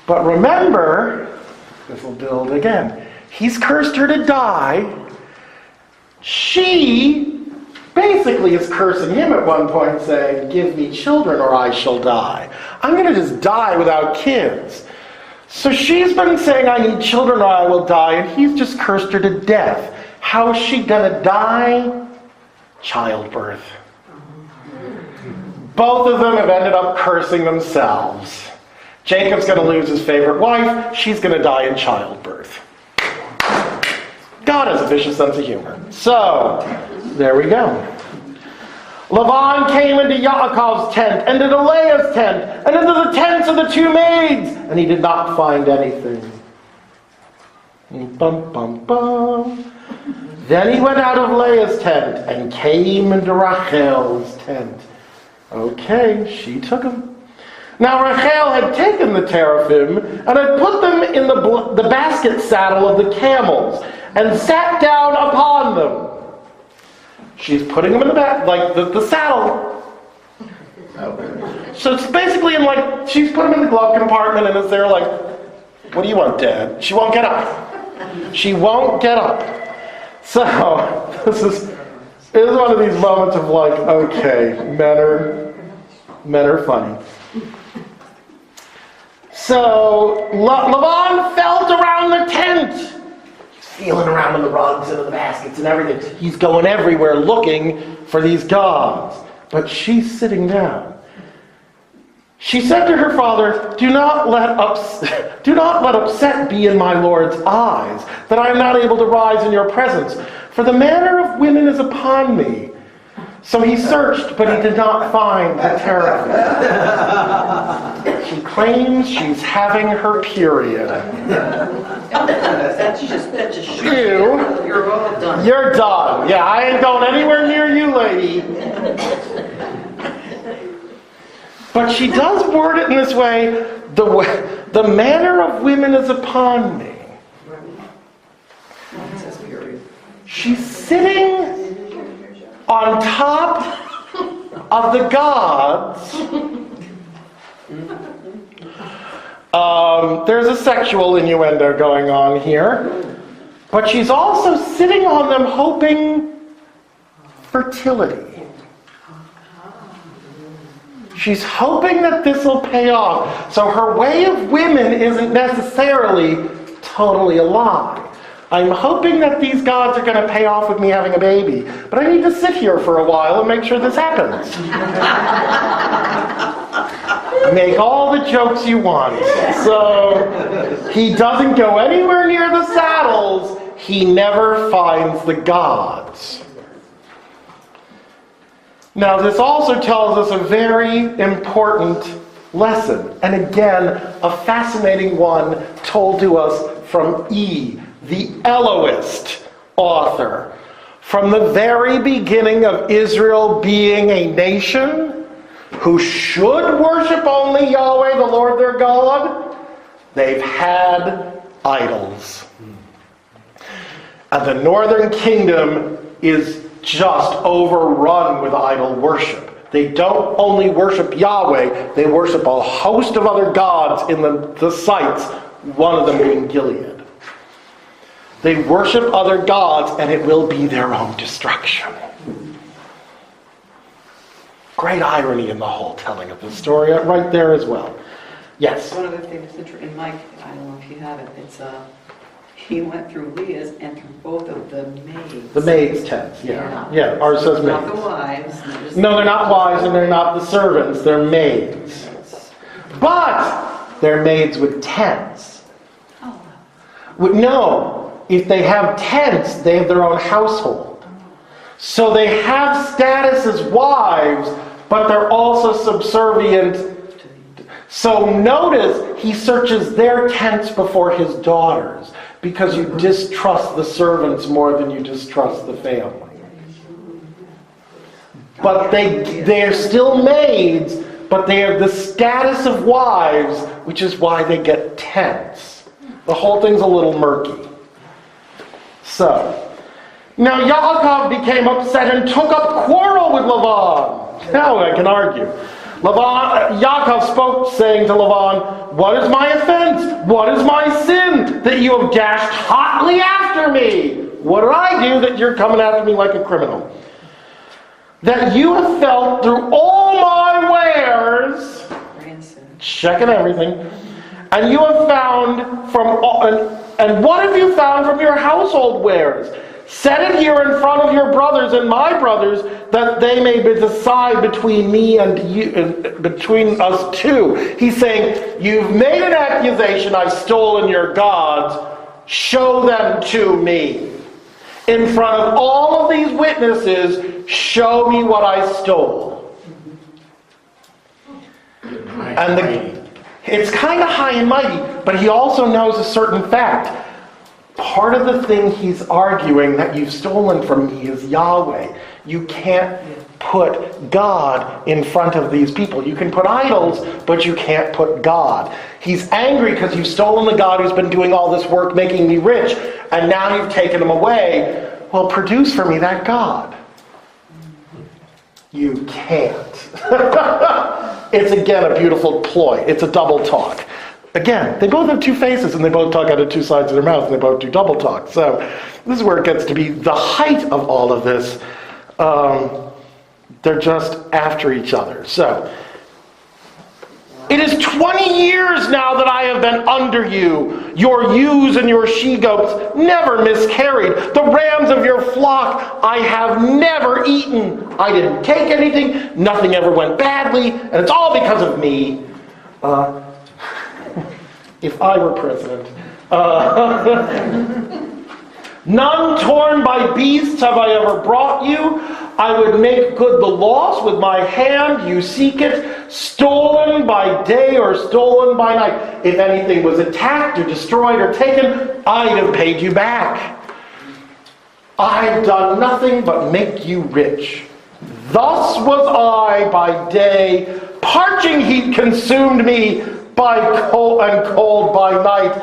Speaker 1: But remember, this will build again. He's cursed her to die, she basically is cursing him at one point, saying, give me children or I shall die. I'm going to just die without kids. So she's been saying, I need children or I will die, and he's just cursed her to death. How is she going to die? Childbirth. Both of them have ended up cursing themselves. Jacob's going to lose his favorite wife. She's going to die in childbirth. God has a vicious sense of humor. So, there we go. Laban came into Yaakov's tent, and into Leah's tent, and into the tents of the two maids, and he did not find anything. Bum, bum, bum. Then he went out of Leah's tent, and came into Rachel's tent. Okay, she took him. Now Rachel had taken the teraphim, and had put them in the basket saddle of the camels, and sat down upon them. She's putting them in the back, like the saddle. So it's basically she's put them in the glove compartment and is there like, what do you want, Dad? She won't get up. She won't get up. So, this is one of these moments of like, okay, men are funny. So, Laban felt around the tent. Feeling around in the rugs and in the baskets and everything. He's going everywhere looking for these gods. But she's sitting down. She said to her father, do not let upset be in my Lord's eyes, that I am not able to rise in your presence. For the manner of women is upon me. So he searched, but he did not find the teraphim. She claims she's having her period.
Speaker 2: That's just you're all done.
Speaker 1: You're done. Yeah, I ain't going anywhere near you, lady. But she does word it in this way, the manner of women is upon me. She's sitting on top of the gods. There's a sexual innuendo going on here. But she's also sitting on them hoping fertility. She's hoping that this will pay off. So her way of women isn't necessarily totally a lie. I'm hoping that these gods are going to pay off with me having a baby. But I need to sit here for a while and make sure this happens. Make all the jokes you want. So he doesn't go anywhere near the saddles. He never finds the gods. Now this also tells us a very important lesson. And again, a fascinating one told to us from E, the Elohist author. From the very beginning of Israel being a nation who should worship only Yahweh, the Lord their God, they've had idols. And the northern kingdom is just overrun with idol worship. They don't only worship Yahweh, they worship a host of other gods in the sites, one of them being Gilead. They worship other gods, and it will be their own destruction. Great irony in the whole telling of the story, right there as well. Yes?
Speaker 2: One other thing that's interesting, in Mike, I don't know if you have it, it's he went through Leah's and through both of the maids.
Speaker 1: The maids' tents, yeah. Yeah, ours says
Speaker 2: Not the
Speaker 1: maids.
Speaker 2: wives.
Speaker 1: No, they're not wives and they're not the servants, they're maids. But they're maids with tents.
Speaker 2: Oh.
Speaker 1: No, if they have tents, they have their own household. So they have status as wives, but they're also subservient. So notice he searches their tents before his daughters, because you distrust the servants more than you distrust the family. But they're still maids, but they have the status of wives, which is why they get tents. The whole thing's a little murky. So, now Yaakov became upset and took up quarrel with Laban. Now I can argue. Yaakov spoke, saying to Laban, "What is my offense? What is my sin that you have dashed hotly after me? What did I do that you're coming after me like a criminal? That you have felt through all my wares, checking everything, and you have found from all, and what have you found from your household wares? Set it here in front of your brothers and my brothers, that they may decide between me and you, and between us two. He's saying, you've made an accusation, I've stolen your gods. Show them to me. In front of all of these witnesses, show me what I stole. And it's kind of high and mighty, but he also knows a certain fact. Part of the thing he's arguing that you've stolen from me is Yahweh. You can't put God in front of these people. You can put idols, but you can't put God. He's angry because you've stolen the God who's been doing all this work making me rich, and now you've taken him away. Well, produce for me that God. You can't. It's again a beautiful ploy. It's a double talk. Again, they both have two faces and they both talk out of two sides of their mouth and they both do double talk. So this is where it gets to be the height of all of this. They're just after each other. So it is 20 years now that I have been under you. Your ewes and your she-goats never miscarried. The rams of your flock I have never eaten. I didn't take anything. Nothing ever went badly. And it's all because of me. If I were president. None torn by beasts have I ever brought you. I would make good the loss with my hand. You seek it. Stolen by day or stolen by night. If anything was attacked or destroyed or taken, I'd have paid you back. I've done nothing but make you rich. Thus was I by day. Parching heat consumed me by cold and cold by night.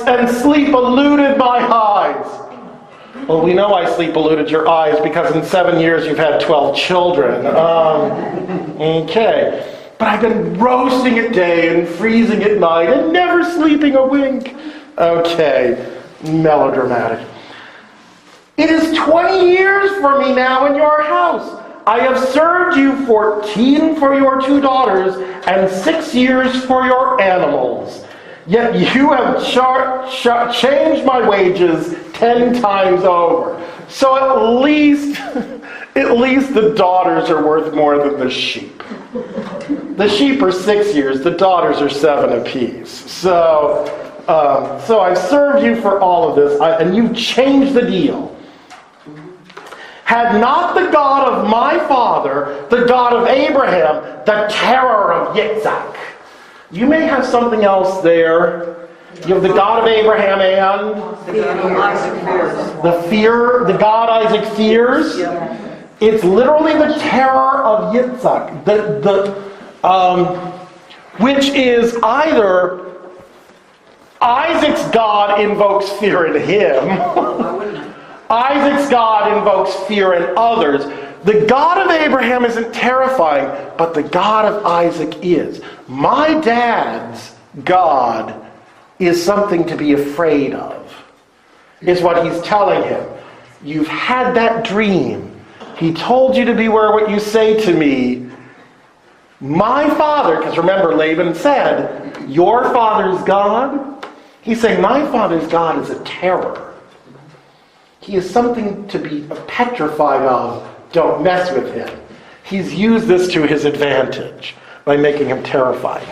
Speaker 1: And sleep eluded my eyes. Well, we know why sleep eluded your eyes, because in 7 years you've had 12 children. Okay. But I've been roasting at day and freezing at night and never sleeping a wink. Okay. Melodramatic. It is 20 years for me now in your house. I have served you 14 for your 2 daughters and 6 years for your animals. Yet you have changed my wages 10 times over. So at least the daughters are worth more than the sheep. The sheep are 6 years. The daughters are 7 apiece. So I've served you for all of this, and you've changed the deal. Had not the God of my father, the God of Abraham, the terror of Yitzhak. You may have something else there. You have the God of Abraham and the God Isaac fears. It's literally the terror of Yitzhak, which is either Isaac's God invokes fear in him. Isaac's God invokes fear in others. The God of Abraham isn't terrifying, but the God of Isaac is. My dad's God is something to be afraid of, is what he's telling him. You've had that dream. He told you to beware what you say to me. My father, because remember Laban said, your father's God? He's saying, my father's God is a terror. He is something to be petrified of. Don't mess with him. He's used this to his advantage by making him terrified.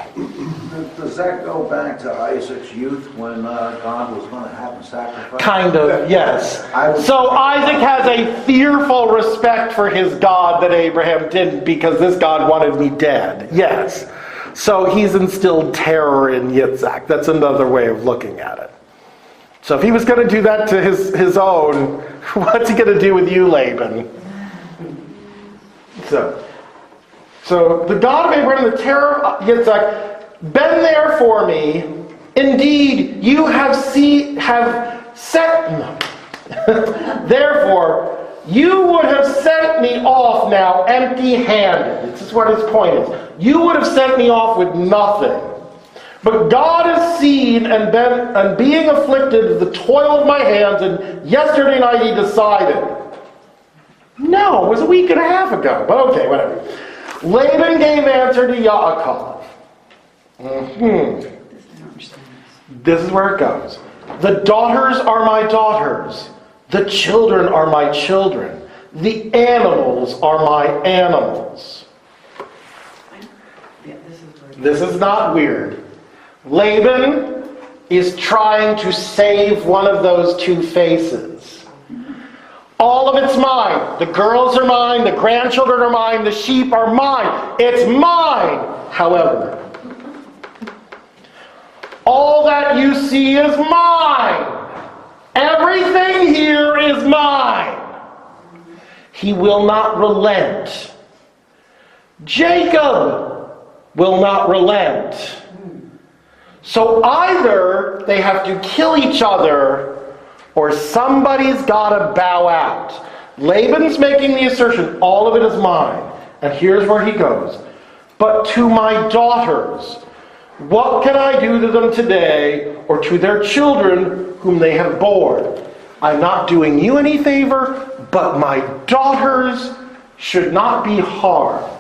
Speaker 4: Does that go back to Isaac's youth when God was going to have him sacrifice?
Speaker 1: Kind of, yes. So Isaac has a fearful respect for his God that Abraham didn't, because this God wanted me dead. Yes. So he's instilled terror in Yitzhak. That's another way of looking at it. So if he was going to do that to his own, what's he going to do with you, Laban? So the God of Abraham, the terror of Yitzhak, been there for me. Indeed, you have sent therefore, you would have sent me off now empty-handed. This is what his point is. You would have sent me off with nothing. But God has seen and being afflicted the toil of my hands, and yesterday night he decided. No, it was a week and a half ago, but okay, whatever. Laban gave answer to Yaakov. This is where it goes. The daughters are my daughters. The children are my children. The animals are my animals.
Speaker 2: Yeah, this is weird.
Speaker 1: This is not weird. Laban is trying to save one of those two faces. All of it's mine. The girls are mine. The grandchildren are mine. The sheep are mine. It's mine. However, all that you see is mine. Everything here is mine. He will not relent. Jacob will not relent. So either they have to kill each other, or somebody's got to bow out. Laban's making the assertion, all of it is mine. And here's where he goes. But to my daughters, what can I do to them today, or to their children whom they have borne? I'm not doing you any favor, but my daughters should not be harmed.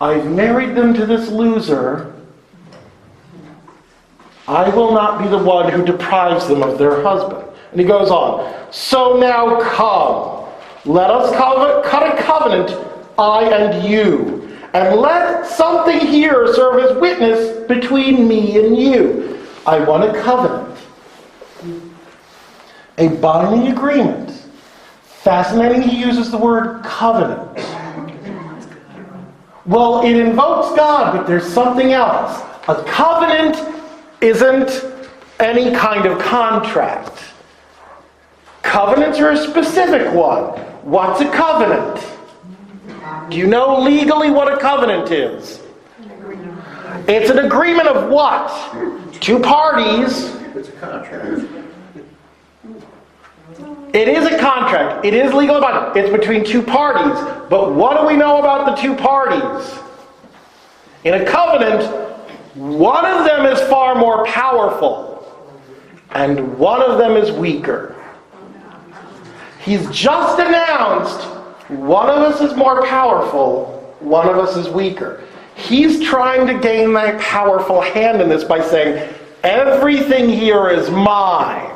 Speaker 1: I've married them to this loser. I will not be the one who deprives them of their husband. And he goes on. So now come, let us cut a covenant, I and you, and let something here serve as witness between me and you. I want a covenant, a binding agreement. Fascinating, he uses the word covenant. Well, it invokes God, but there's something else. A covenant isn't any kind of contract. Covenants are a specific one. What's a covenant? Do you know legally what a covenant is? It's an agreement of what? Two parties.
Speaker 4: It's a contract.
Speaker 1: It is a contract. It is legal binding. It's between two parties. But what do we know about the two parties? In a covenant, one of them is far more powerful, and one of them is weaker. He's just announced one of us is more powerful, one of us is weaker. He's trying to gain that powerful hand in this by saying, everything here is mine.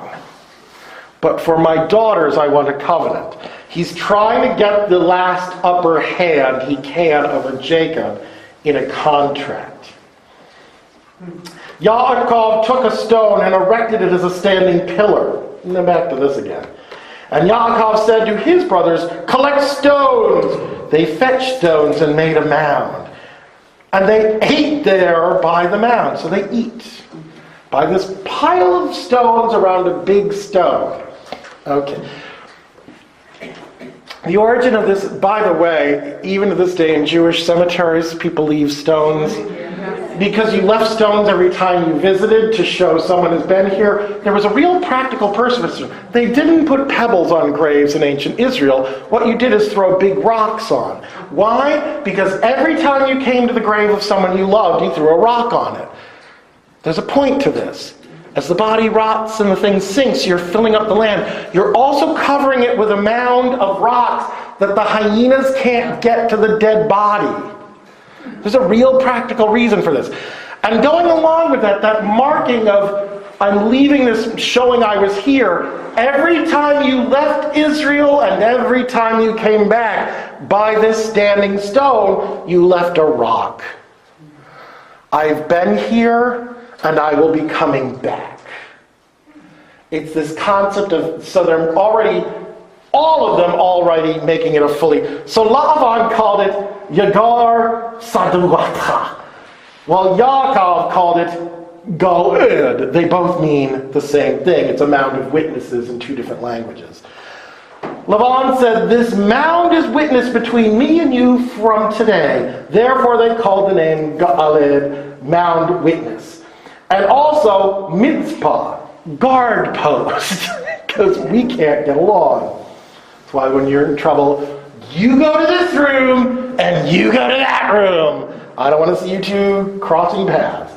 Speaker 1: But for my daughters, I want a covenant. He's trying to get the last upper hand he can over Jacob in a contract. Yaakov took a stone and erected it as a standing pillar. And then back to this again. And Yaakov said to his brothers, collect stones. They fetched stones and made a mound. And they ate there by the mound. So they eat by this pile of stones around a big stone. Okay. The origin of this, by the way, even to this day in Jewish cemeteries, people leave stones. Because you left stones every time you visited to show someone has been here. There was a real practical purpose. They didn't put pebbles on graves in ancient Israel. What you did is throw big rocks on. Why? Because every time you came to the grave of someone you loved, you threw a rock on it. There's a point to this. As the body rots and the thing sinks, you're filling up the land. You're also covering it with a mound of rocks that the hyenas can't get to the dead body. There's a real practical reason for this. And going along with that, that marking of, I'm leaving this showing I was here, every time you left Israel and every time you came back, by this standing stone, you left a rock. I've been here and I will be coming back. It's this concept of, so they're already, all of them already making it a fully, so Laban called it Yagar Saduata, while Yaakov called it Goed. They both mean the same thing. It's a mound of witnesses in two different languages. Laban said, this mound is witness between me and you from today. Therefore they called the name Gaaled, mound witness. And also Mitzpah, guard post, because we can't get along. That's why when you're in trouble, you go to this room and you go to that room. I don't want to see you two crossing paths.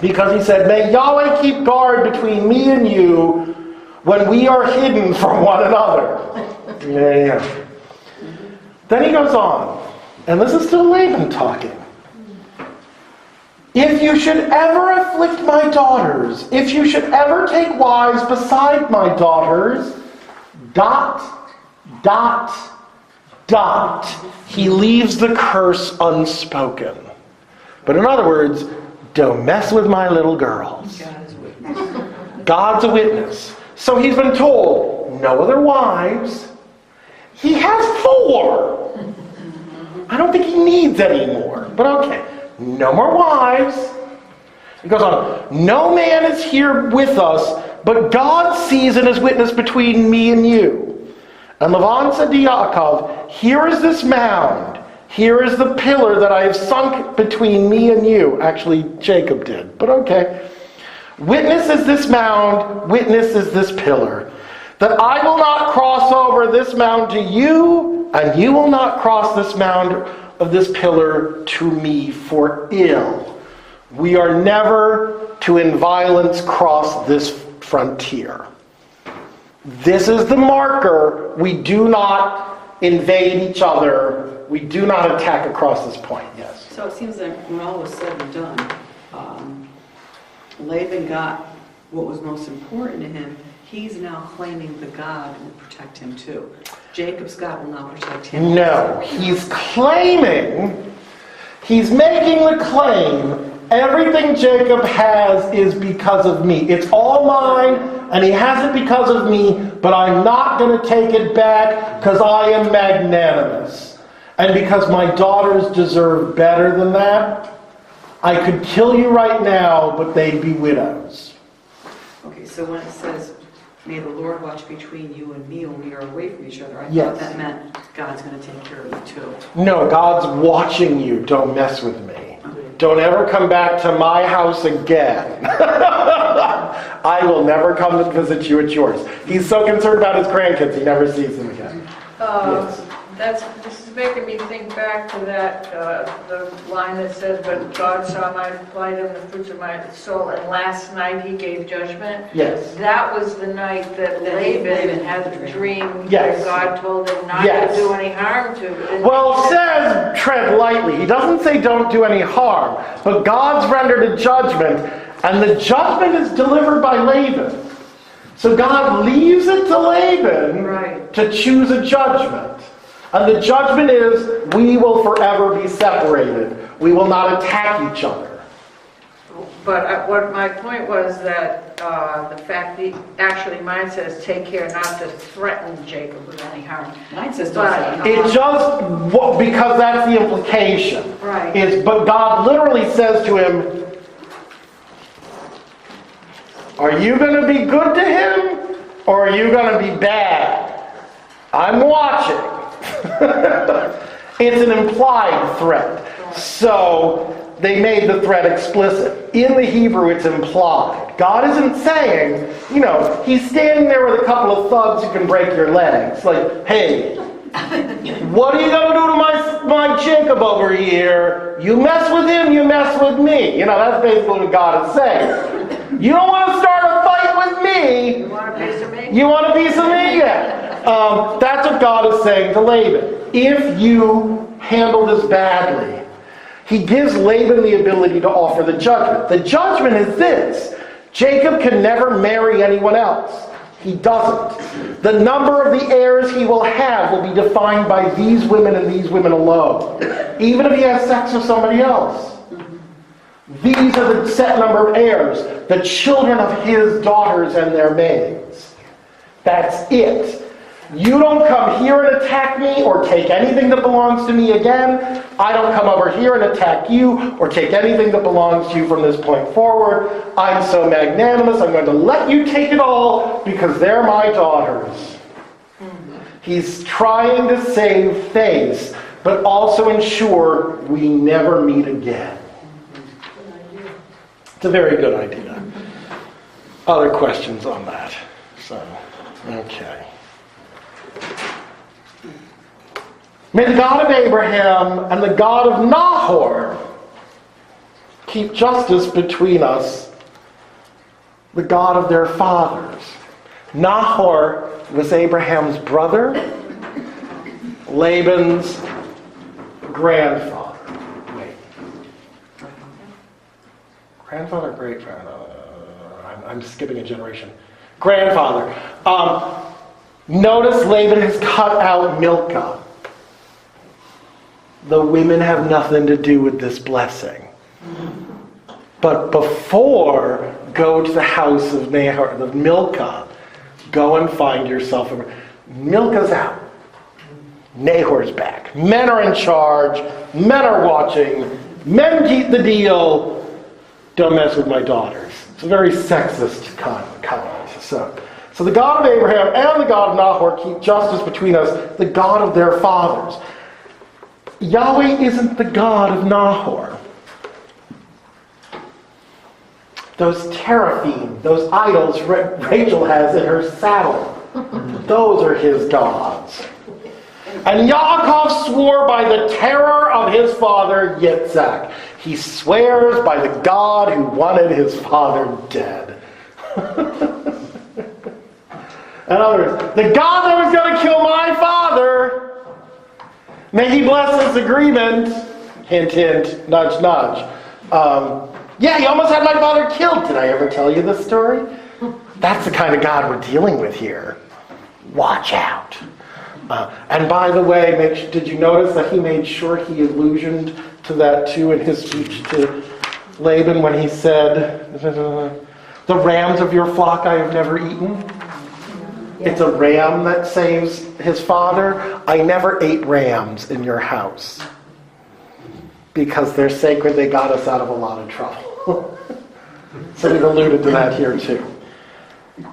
Speaker 1: Because he said, may Yahweh keep guard between me and you when we are hidden from one another. Yeah. Then he goes on, and this is still Laban talking. If you should ever afflict my daughters, if you should ever take wives beside my daughters, ... He leaves the curse unspoken. But in other words, don't mess with my little girls. God's a witness. So he's been told, no other wives. He has 4. I don't think he needs any more. But okay, no more wives. He goes on, no man is here with us, but God sees and is witness between me and you. And Laban said to Yaakov, here is this mound. Here is the pillar that I have sunk between me and you. Actually, Jacob did, but okay. Witness is this mound, witness is this pillar, that I will not cross over this mound to you, and you will not cross this mound of this pillar to me for ill. We are never to in violence cross this frontier. This is the marker. We do not invade each other. We do not attack across this point. Yes?
Speaker 2: So it seems that when all was said and done, Laban got what was most important to him. He's now claiming the God will protect him too. Jacob's God will not protect him.
Speaker 1: No, he's claiming, he's making the claim, everything Jacob has is because of me. It's all mine, and he has it because of me, but I'm not going to take it back because I am magnanimous. And because my daughters deserve better than that, I could kill you right now, but they'd be widows.
Speaker 2: Okay, so when it says, may the Lord watch between you and me when we are away from each other, I
Speaker 1: Yes.
Speaker 2: thought that meant God's going to take care of you too.
Speaker 1: No, God's watching you. Don't mess with me. Don't ever come back to my house again. I will never come to visit you at yours. He's so concerned about his grandkids, he never sees them again. Yes.
Speaker 6: This is making me think back to that, the line that says, but God saw my plight and the fruits of my soul, and last night he gave judgment.
Speaker 1: Yes.
Speaker 6: That was the night that Laban had the dream
Speaker 1: Yes.
Speaker 6: that God told him not
Speaker 1: Yes.
Speaker 6: to do any harm to.
Speaker 1: Well, it says tread lightly. He doesn't say don't do any harm. But God's rendered a judgment, and the judgment is delivered by Laban. So God leaves it to Laban
Speaker 6: Right.
Speaker 1: to choose a judgment. And the judgment is, we will forever be separated. We will not attack each other.
Speaker 6: But what my point was that the fact that actually mine says take care not to threaten Jacob with any harm.
Speaker 2: Mine says don't
Speaker 6: But,
Speaker 2: say
Speaker 1: It just, because that's the implication.
Speaker 6: Right.
Speaker 1: But God literally says to him, are you going to be good to him, or are you going to be bad? I'm watching. It's an implied threat. So they made the threat explicit. In the Hebrew, it's implied. God isn't saying, he's standing there with a couple of thugs who can break your legs. Like, hey, what are you going to do to my Jacob over here? You mess with him, you mess with me. That's basically what God is saying. You don't want to start a fight with me.
Speaker 6: You want a piece of me?
Speaker 1: You want a piece of me? Yeah. That's what God is saying to Laban. If you handle this badly, he gives Laban the ability to offer the judgment. The judgment is this. Jacob can never marry anyone else. He doesn't. The number of the heirs he will have will be defined by these women and these women alone. Even if he has sex with somebody else. These are the set number of heirs. The children of his daughters and their maids. That's it. You don't come here and attack me or take anything that belongs to me again. I don't come over here and attack you or take anything that belongs to you from this point forward. I'm so magnanimous, I'm going to let you take it all because they're my daughters. He's trying to save face, but also ensure we never meet again. It's a very good idea. Other questions on that? Okay. May the God of Abraham and the God of Nahor keep justice between us, the God of their fathers. Nahor was Abraham's brother, Laban's grandfather. Wait. Grandfather, great-grandfather? I'm skipping a generation. Grandfather. Notice Laban has cut out Milcah. The women have nothing to do with this blessing. But before, go to the house of Milcah. Go and find yourself a... Milcah's out. Nahor's back. Men are in charge. Men are watching. Men keep the deal. Don't mess with my daughters. It's a very sexist comment. So the God of Abraham and the God of Nahor keep justice between us, the God of their fathers. Yahweh isn't the God of Nahor. Those teraphim, those idols Rachel has in her saddle, those are his gods. And Yaakov swore by the terror of his father Yitzhak. He swears by the God who wanted his father dead. In other words, the God that was going to kill my father, may he bless this agreement. Hint, hint, nudge, nudge. Yeah, he almost had my father killed. Did I ever tell you this story? That's the kind of God we're dealing with here. Watch out. And by the way, did you notice that he made sure he allusioned to that too in his speech to Laban when he said, the rams of your flock I have never eaten? It's a ram that saves his father. I never ate rams in your house. Because they're sacred, they got us out of a lot of trouble. So we've alluded to that here too.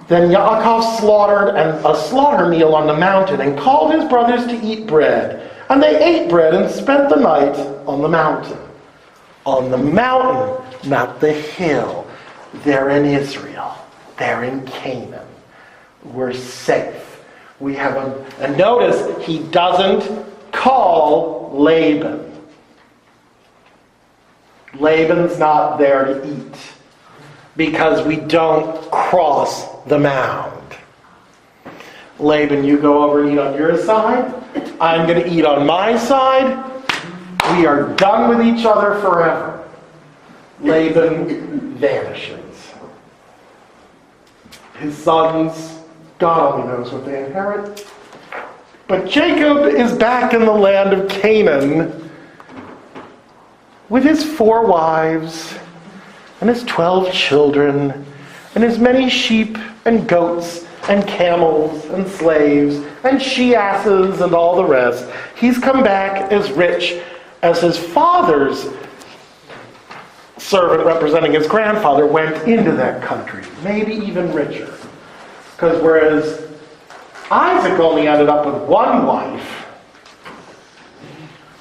Speaker 1: Then Yaakov slaughtered a slaughter meal on the mountain and called his brothers to eat bread. And they ate bread and spent the night on the mountain. On the mountain, not the hill. They're in Israel. They're in Canaan. We're safe. We have and notice he doesn't call Laban. Laban's not there to eat because we don't cross the mound. Laban, you go over and eat on your side. I'm going to eat on my side. We are done with each other forever. Laban vanishes. His sons, God only knows what they inherit. But Jacob is back in the land of Canaan with his 4 wives and his 12 children and his many sheep and goats and camels and slaves and she-asses and all the rest. He's come back as rich as his father's servant representing his grandfather went into that country, maybe even richer. Because whereas Isaac only ended up with 1 wife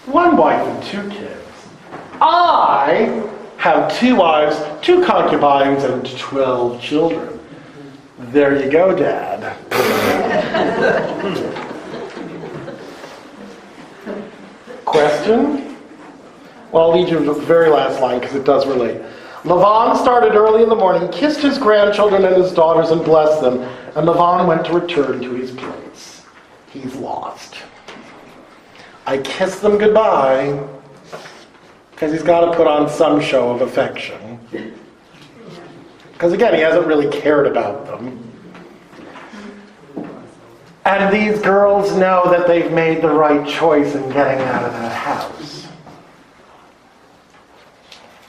Speaker 1: and 2 kids, I have 2 wives, 2 concubines, and 12 children. There you go, Dad. Question? Well, I'll lead you to the very last line because it does relate. Laban started early in the morning, kissed his grandchildren and his daughters and blessed them, and Laban went to return to his place. He's lost. I kissed them goodbye because he's got to put on some show of affection. Because again, he hasn't really cared about them. And these girls know that they've made the right choice in getting out of that house.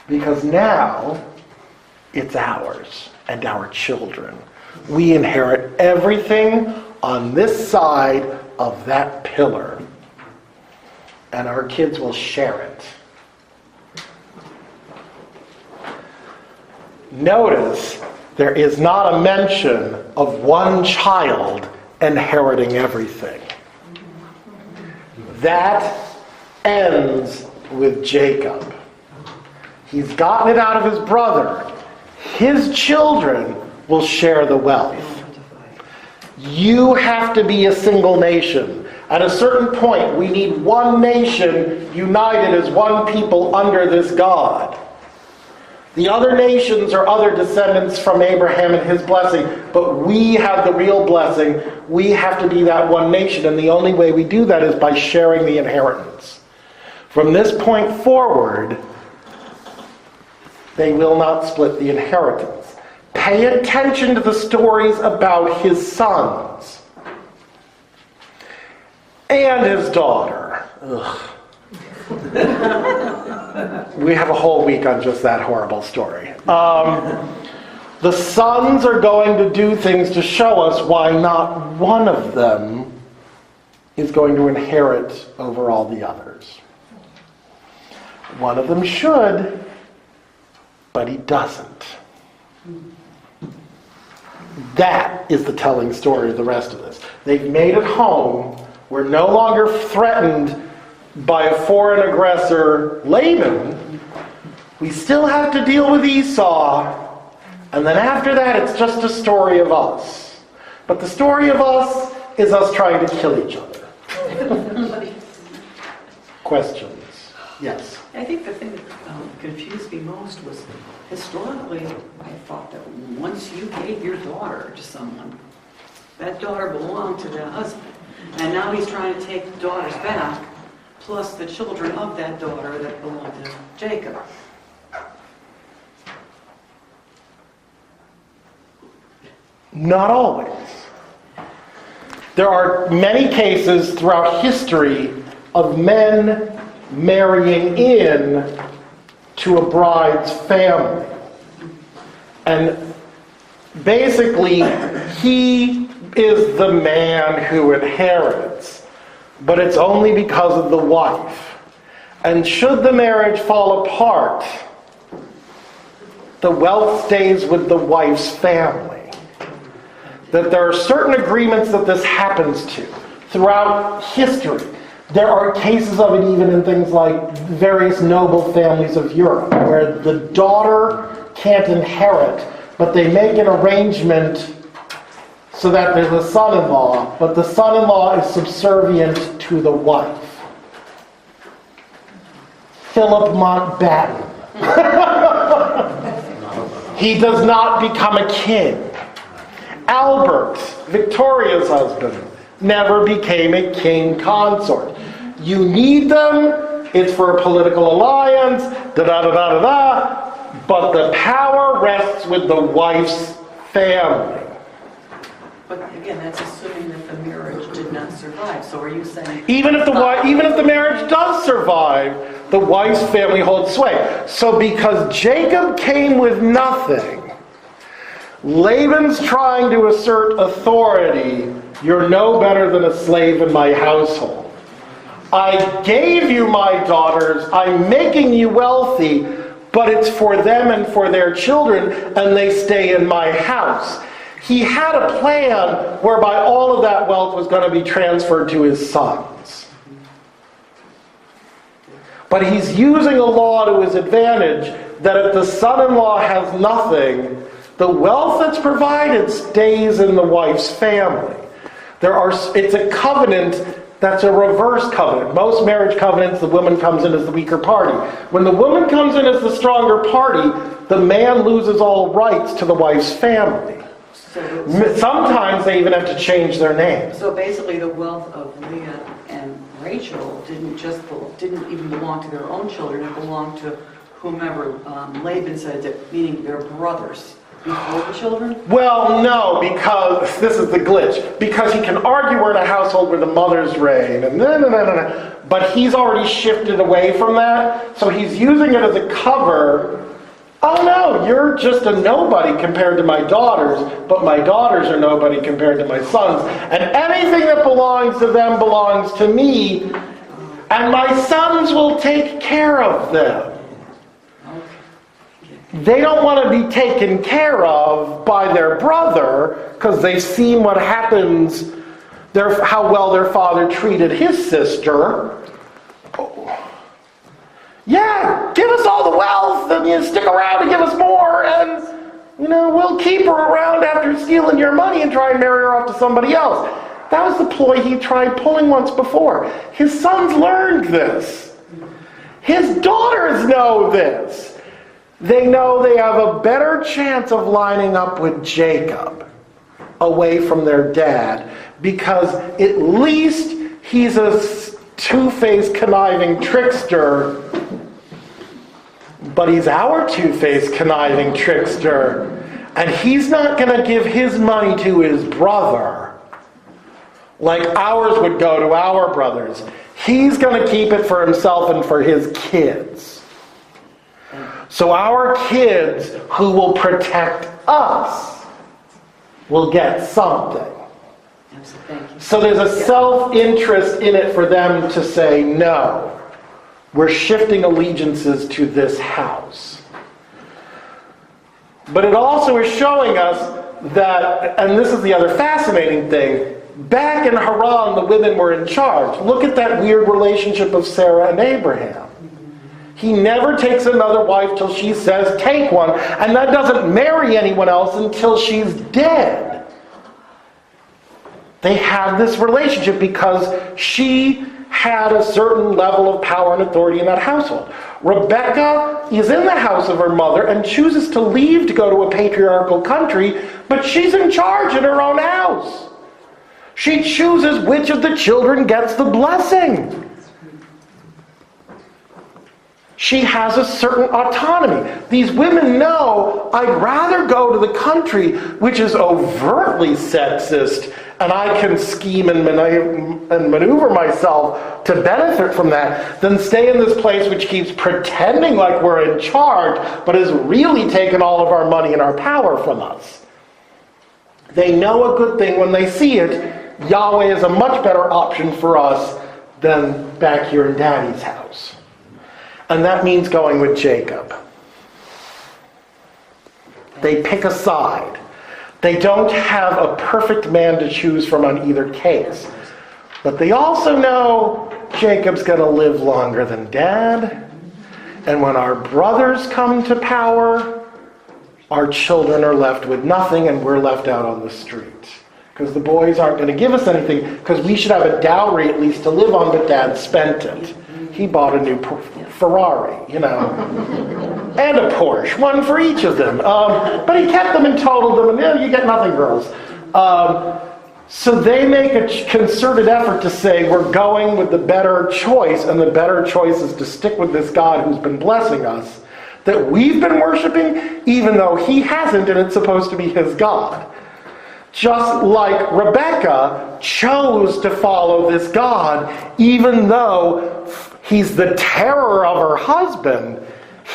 Speaker 1: Because now, it's ours and our children. We inherit everything on this side of that pillar. And our kids will share it. Notice, there is not a mention of one child inheriting everything. That ends with Jacob. He's gotten it out of his brother. His children will share the wealth. You have to be a single nation. At a certain point, we need one nation united as one people under this God. The other nations are other descendants from Abraham and his blessing, but we have the real blessing. We have to be that one nation, and the only way we do that is by sharing the inheritance. From this point forward, they will not split the inheritance. Pay attention to the stories about his sons and his daughter. Ugh. We have a whole week on just that horrible story. The sons are going to do things to show us why not one of them is going to inherit over all the others. One of them should, but he doesn't. That is the telling story of the rest of this. They've made it home. We're no longer threatened by a foreign aggressor, Laban. We still have to deal with Esau. And then after that, it's just a story of us. But the story of us is us trying to kill each other. Questions? Yes.
Speaker 2: I think the thing that confused me most was, historically, I thought that once you gave your daughter to someone, that daughter belonged to the husband. And now he's trying to take the daughters back, plus the children of that daughter that belonged to Jacob.
Speaker 1: Not always. There are many cases throughout history of men marrying in to a bride's family. And basically, he is the man who inherits, but it's only because of the wife. And should the marriage fall apart, the wealth stays with the wife's family. That there are certain agreements that this happens to throughout history. There are cases of it even in things like various noble families of Europe, where the daughter can't inherit, but they make an arrangement so that there's a son-in-law, but the son-in-law is subservient to the wife. Philip Mountbatten. He does not become a king. Albert, Victoria's husband, never became a king consort. You need them, it's for a political alliance, da-da-da-da-da-da, but the power rests with the wife's family.
Speaker 2: But again, that's assuming that the marriage did not survive. So are you saying...
Speaker 1: Even if the marriage does survive, the wife's family holds sway. So because Jacob came with nothing, Laban's trying to assert authority. You're no better than a slave in my household. I gave you my daughters. I'm making you wealthy, but it's for them and for their children, and they stay in my house. He had a plan whereby all of that wealth was going to be transferred to his sons. But he's using a law to his advantage that if the son-in-law has nothing, the wealth that's provided stays in the wife's family. It's a covenant that's a reverse covenant. Most marriage covenants, the woman comes in as the weaker party. When the woman comes in as the stronger party, the man loses all rights to the wife's family. Sometimes they even have to change their name.
Speaker 2: So basically the wealth of Leah and Rachel didn't even belong to their own children. It belonged to whomever Laban said, meaning their brothers. Before the children?
Speaker 1: Well, no, because this is the glitch. Because he can argue we're in a household where the mothers reign, and but he's already shifted away from that, so he's using it as a cover. Oh no, you're just a nobody compared to my daughters, but my daughters are nobody compared to my sons, and anything that belongs to them belongs to me, and my sons will take care of them. They don't want to be taken care of by their brother because they've seen what happens, how well their father treated his sister. Oh. Yeah, give us all the wealth and you stick around and give us more and, we'll keep her around after stealing your money and try and marry her off to somebody else. That was the ploy he tried pulling once before. His sons learned this. His daughters know this. They know they have a better chance of lining up with Jacob away from their dad, because at least he's a two-faced, conniving trickster, but he's our two-faced, conniving trickster, and he's not going to give his money to his brother like ours would go to our brothers. He's going to keep it for himself and for his kids. So our kids, who will protect us, will get something.
Speaker 2: Thank you.
Speaker 1: So there's a self-interest in it for them to say, no, we're shifting allegiances to this house. But it also is showing us that, and this is the other fascinating thing, back in Haran, the women were in charge. Look at that weird relationship of Sarah and Abraham. He never takes another wife till she says, take one, and that doesn't marry anyone else until she's dead. They have this relationship because she had a certain level of power and authority in that household. Rebecca is in the house of her mother and chooses to leave to go to a patriarchal country, but she's in charge in her own house. She chooses which of the children gets the blessing. She has a certain autonomy. These women know, I'd rather go to the country which is overtly sexist, and I can scheme and maneuver myself to benefit from that, than stay in this place which keeps pretending like we're in charge, but has really taken all of our money and our power from us. They know a good thing when they see it. Yahweh is a much better option for us than back here in Daddy's house. And that means going with Jacob. They pick a side. They don't have a perfect man to choose from on either case. But they also know Jacob's going to live longer than Dad. And when our brothers come to power, our children are left with nothing and we're left out on the street. Because the boys aren't going to give us anything, because we should have a dowry at least to live on, but Dad spent it. He bought a new Ferrari, and a Porsche, one for each of them. But he kept them and totaled them, and you get nothing, girls. So they make a concerted effort to say, we're going with the better choice, and the better choice is to stick with this God who's been blessing us, that we've been worshiping, even though he hasn't, and it's supposed to be his God. Just like Rebecca chose to follow this God, even though he's the terror of her husband,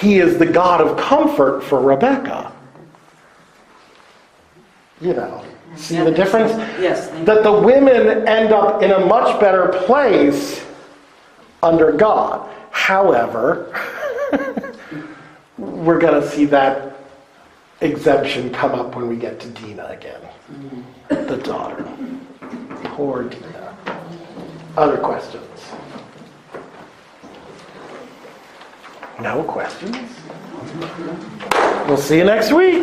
Speaker 1: he is the God of comfort for Rebecca. See the difference?
Speaker 2: Yes.
Speaker 1: That the women end up in a much better place under God. However, we're going to see that exemption come up when we get to Dinah again. The daughter. Poor Dinah. Other questions? No questions? We'll see you next week.